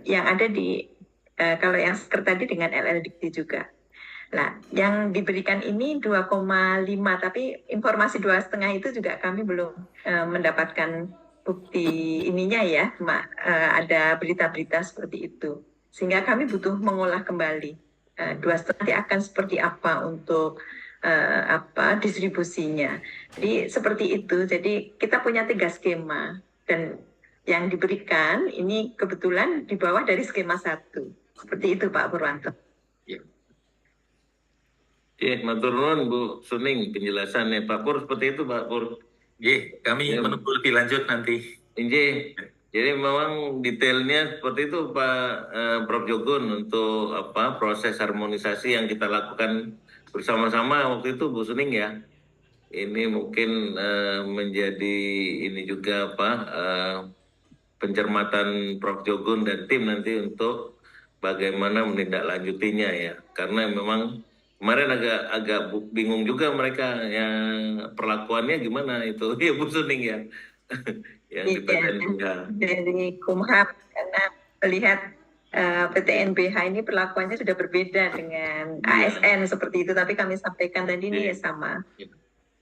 Speaker 10: yang ada di kalau yang Satker tadi dengan LLDikti juga. Nah, yang diberikan ini 2,5 tapi informasi 2,5 itu juga kami belum mendapatkan bukti ininya ya, ada berita-berita seperti itu. Sehingga kami butuh mengolah kembali 2,5 nanti akan seperti apa untuk distribusinya. Jadi seperti itu. Jadi kita punya 3 skema dan yang diberikan ini kebetulan di bawah dari skema 1. Seperti itu Pak Purwanto.
Speaker 1: matur nuwun Bu Suning penjelasannya Pak Pur seperti itu Pak Pur.
Speaker 9: Kami menunggu lebih lanjut nanti.
Speaker 1: Jadi memang detailnya seperti itu Pak Prof Jogun untuk proses harmonisasi yang kita lakukan bersama-sama waktu itu Bu Suning ya. Ini mungkin menjadi ini juga pencermatan Prof Jogun dan tim nanti untuk bagaimana menindaklanjutinya ya. Karena memang kemarin agak bingung juga mereka yang perlakuannya gimana itu ya Bu Suning ya. Yang di PTNBH.
Speaker 10: Dari Kumham karena melihat PTNBH ini perlakuannya sudah berbeda dengan ASN seperti itu, tapi kami sampaikan tadi ini ya sama.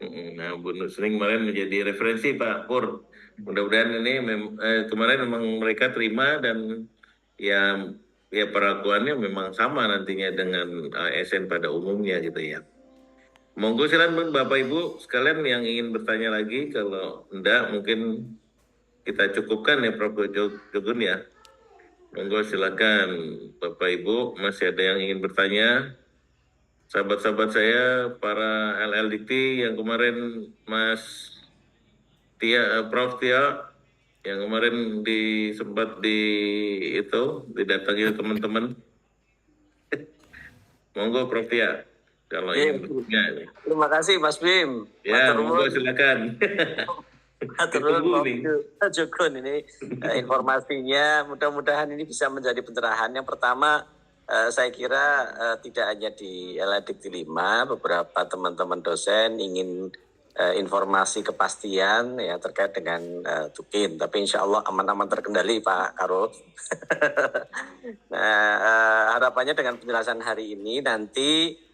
Speaker 1: Nah, Bu Suning kemarin menjadi referensi Pak Pur. Mudah-mudahan ini kemarin memang mereka terima dan ya perlakuannya memang sama nantinya dengan ASN pada umumnya gitu ya. Monggo silakan Bapak Ibu sekalian yang ingin bertanya lagi, kalau enggak mungkin kita cukupkan ya Prof Jogun ya. Monggo silakan Bapak Ibu, masih ada yang ingin bertanya? Sahabat-sahabat saya, para LLDikti yang kemarin Prof Tia yang kemarin sempat didatangi teman-teman. Monggo Prof Tia. Kalau ingin bertanya ini.
Speaker 11: Terima kasih Mas Bim.
Speaker 1: Ya, monggo silakan.
Speaker 11: Jogun ini informasinya mudah-mudahan ini bisa menjadi pencerahan. Yang pertama saya kira tidak hanya di LLDikti 5, beberapa teman-teman dosen ingin informasi kepastian ya terkait dengan tukin, tapi insya Allah aman-aman terkendali Pak Karo. Nah, harapannya dengan penjelasan hari ini nanti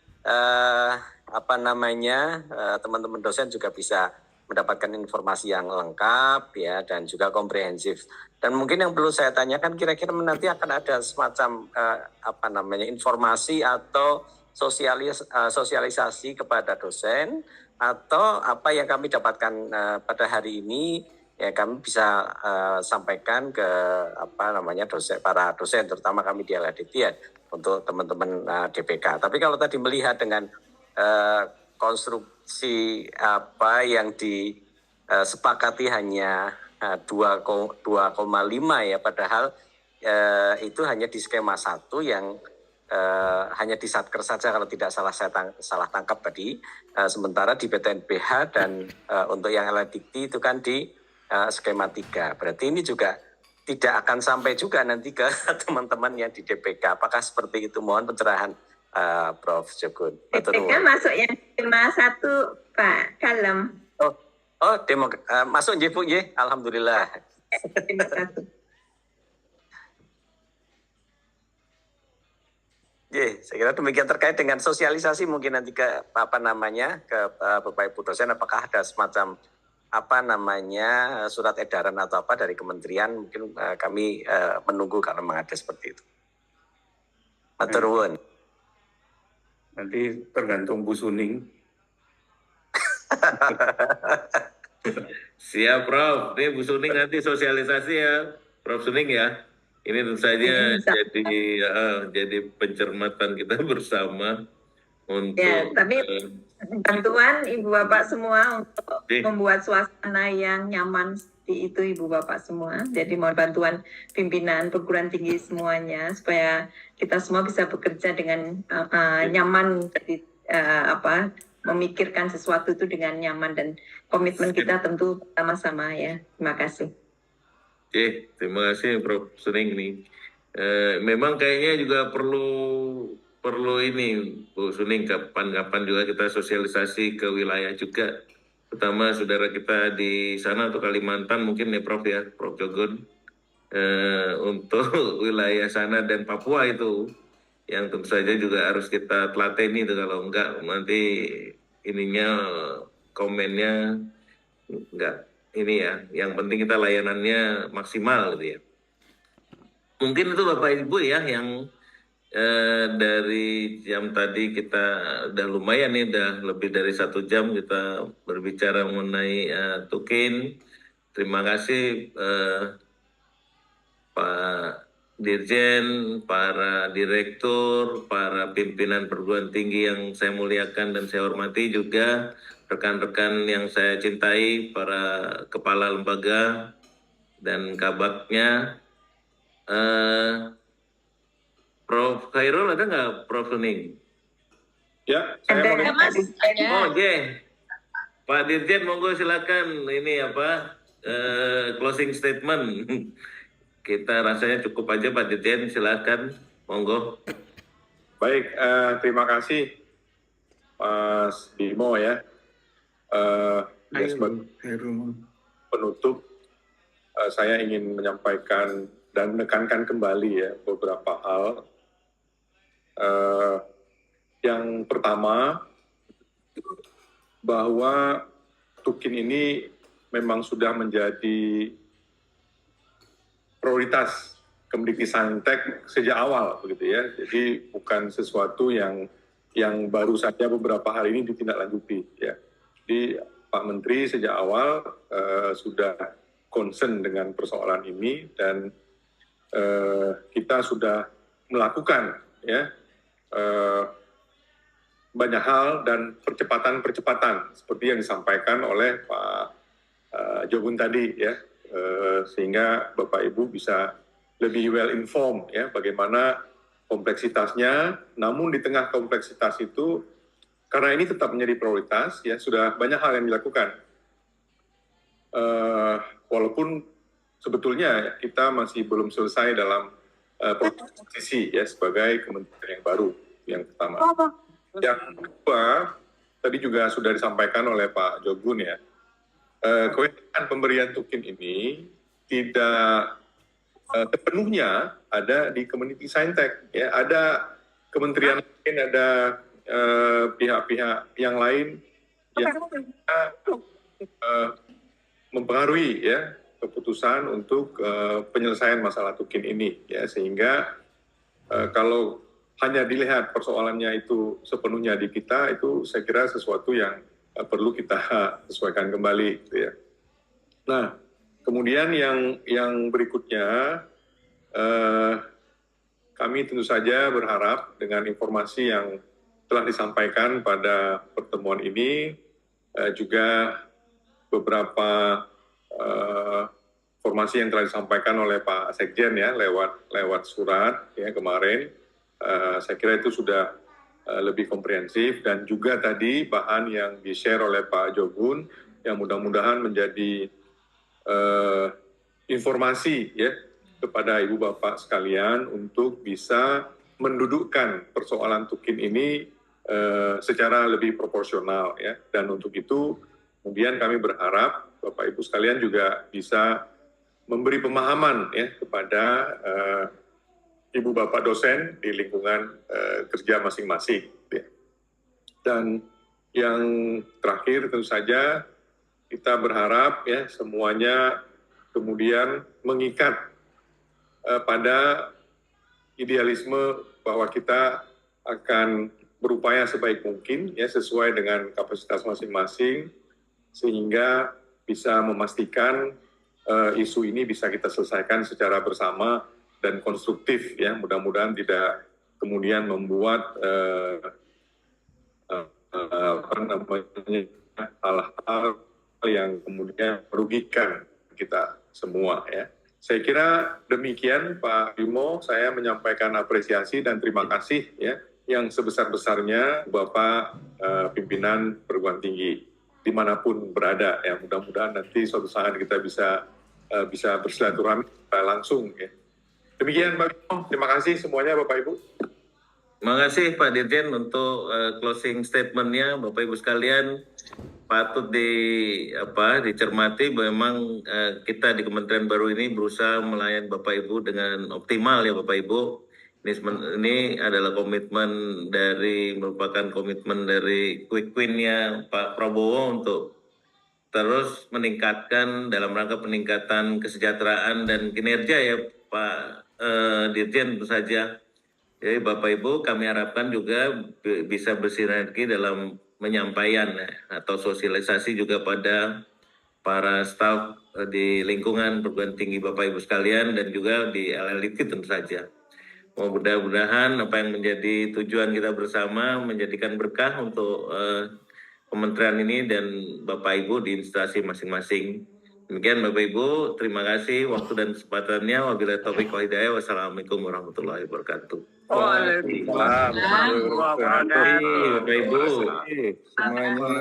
Speaker 11: teman-teman dosen juga bisa mendapatkan informasi yang lengkap ya dan juga komprehensif. Dan mungkin yang perlu saya tanyakan kira-kira nanti akan ada semacam informasi atau sosialisasi kepada dosen atau apa yang kami dapatkan pada hari ini ya kami bisa sampaikan ke para dosen terutama kami di LHDT ya untuk teman-teman DPK. Tapi kalau tadi melihat dengan konstruksi apa yang disepakati hanya 2,5 ya, padahal itu hanya di skema 1 yang hanya di Satker saja kalau tidak salah tangkap tadi. Sementara di PTNBH dan untuk yang LHDT itu kan di skema 3. Berarti ini juga tidak akan sampai juga nanti ke teman-teman yang di DPK. Apakah seperti itu? Mohon pencerahan Prof. Jogun.
Speaker 10: DPK masuk yang skema 1 Pak Kalem.
Speaker 11: Masuk nggih Bu nggih. Alhamdulillah.
Speaker 10: Skema 1.
Speaker 11: Saya kira demikian terkait dengan sosialisasi mungkin nanti ke ke Bapak Ibu dosen apakah ada semacam surat edaran atau apa dari kementerian mungkin kami menunggu kalau memang ada seperti itu. Matur nuwun.
Speaker 3: Nanti tergantung Bu Suning.
Speaker 1: Siap Prof. Ini Bu Suning nanti sosialisasi ya, Prof Suning ya. Ini tentu saja jadi pencermatan kita bersama untuk.
Speaker 10: Ya, tapi bantuan Ibu Bapak semua untuk membuat suasana yang nyaman seperti itu Ibu Bapak semua. Jadi mohon bantuan pimpinan perguruan tinggi semuanya supaya kita semua bisa bekerja dengan nyaman. Jadi memikirkan sesuatu itu dengan nyaman dan komitmen kita tentu sama-sama ya. Terima kasih.
Speaker 1: Oke, terima kasih Prof. Suning nih. Memang kayaknya juga perlu ini Bu Suning kapan-kapan juga kita sosialisasi ke wilayah juga. Pertama saudara kita di sana atau Kalimantan mungkin ya Prof ya, Prof Jogun. Untuk wilayah sana dan Papua itu yang tentu saja juga harus kita telateni itu kalau enggak nanti komennya enggak ini ya, yang penting kita layanannya maksimal gitu ya. Mungkin itu Bapak Ibu ya yang dari jam tadi kita udah lumayan nih, udah lebih dari 1 jam kita berbicara mengenai Tukin. Terima kasih Pak Dirjen, para direktur, para pimpinan perguruan tinggi yang saya muliakan dan saya hormati juga. Rekan-rekan yang saya cintai, para kepala lembaga dan kabaknya. Prof. Khairul ada nggak Prof. Suning?
Speaker 2: Ya, saya mau
Speaker 10: Mas.
Speaker 1: Pak Dirjen monggo silakan ini closing statement. Kita rasanya cukup aja Pak Dirjen, silakan monggo.
Speaker 2: Baik, terima kasih Mas Bimo ya. Sebagai penutup, saya ingin menyampaikan dan menekankan kembali ya beberapa hal. Yang pertama, bahwa Tukin ini memang sudah menjadi prioritas Kemdikbudristek sejak awal, begitu ya. Jadi bukan sesuatu yang baru saja beberapa hari ini ditindaklanjuti ya. Jadi Pak Menteri sejak awal sudah concern dengan persoalan ini dan kita sudah melakukan ya banyak hal dan percepatan seperti yang disampaikan oleh Pak Jogun tadi ya, sehingga Bapak Ibu bisa lebih well informed ya bagaimana kompleksitasnya. Namun di tengah kompleksitas itu, karena ini tetap menjadi prioritas, ya sudah banyak hal yang dilakukan. Walaupun sebetulnya kita masih belum selesai dalam posisi ya sebagai kementerian yang baru, yang pertama. Yang kedua, tadi juga sudah disampaikan oleh Pak Jogun ya, kewenangan pemberian Tukin ini tidak sepenuhnya ada di Kemdikbudristek ya, ada kementerian lain, ada pihak-pihak yang lain yang mempengaruhi ya keputusan untuk penyelesaian masalah tukin ini ya, sehingga kalau hanya dilihat persoalannya itu sepenuhnya di kita, itu saya kira sesuatu yang perlu kita sesuaikan kembali gitu ya. Nah, kemudian yang berikutnya, kami tentu saja berharap dengan informasi yang telah disampaikan pada pertemuan ini, juga beberapa informasi yang telah disampaikan oleh Pak Sekjen ya lewat surat ya kemarin, saya kira itu sudah lebih komprehensif, dan juga tadi bahan yang di-share oleh Pak Jogun yang mudah-mudahan menjadi informasi ya kepada Ibu Bapak sekalian untuk bisa mendudukkan persoalan tukin ini secara lebih proporsional ya. Dan untuk itu kemudian kami berharap Bapak Ibu sekalian juga bisa memberi pemahaman ya kepada Ibu Bapak dosen di lingkungan kerja masing-masing ya. Dan yang terakhir tentu saja kita berharap ya semuanya kemudian mengikat pada idealisme bahwa kita akan berupaya sebaik mungkin ya sesuai dengan kapasitas masing-masing, sehingga bisa memastikan isu ini bisa kita selesaikan secara bersama dan konstruktif ya. Mudah-mudahan tidak kemudian membuat hal-hal yang kemudian merugikan kita semua ya. Saya kira demikian Pak Bimo, saya menyampaikan apresiasi dan terima kasih ya yang sebesar-besarnya Bapak pimpinan perguruan tinggi dimanapun berada ya. Mudah-mudahan nanti suatu saat kita bisa bersilaturahmi langsung ya. Demikian Pak Bimo, terima kasih semuanya Bapak Ibu.
Speaker 1: Terima kasih Pak Dirjen untuk closing statement-nya. Bapak Ibu sekalian, patut dicermati bahwa memang kita di Kementerian Baru ini berusaha melayani Bapak Ibu dengan optimal ya Bapak Ibu. Ini adalah merupakan komitmen dari quick win-nya Pak Prabowo untuk terus meningkatkan dalam rangka peningkatan kesejahteraan dan kinerja ya Pak Dirjen tentu saja. Jadi Bapak Ibu kami harapkan juga bisa bersinergi dalam penyampaian atau sosialisasi juga pada para staf di lingkungan perguruan tinggi Bapak Ibu sekalian dan juga di LLIT tentu saja. Mudah-mudahan apa yang menjadi tujuan kita bersama menjadikan berkah untuk kementerian ini dan Bapak Ibu di instansi masing-masing. Demikian Bapak Ibu, terima kasih waktu dan kesempatannya. Wabillahi taufiq wal hidayah. Wassalamualaikum warahmatullahi wabarakatuh.
Speaker 3: Waalaikumsalam
Speaker 1: Bapak Ibu.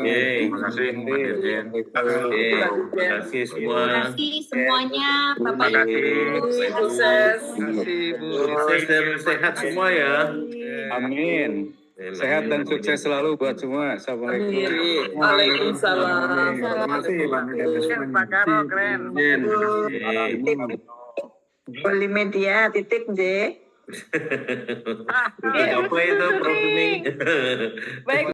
Speaker 3: Terima kasih semuanya.
Speaker 1: Terima kasih semua.
Speaker 12: Terima kasih semuanya Bapak Ibu.
Speaker 8: Sukses Bu.
Speaker 1: Sehat semua ya.
Speaker 8: Amin. Sehat dan sukses selalu buat semua. Assalamualaikum.
Speaker 12: Waalaikumsalam.
Speaker 7: Pak Karo keren.
Speaker 10: Polimedia titip J.
Speaker 1: Apa itu Prof?
Speaker 12: Baik.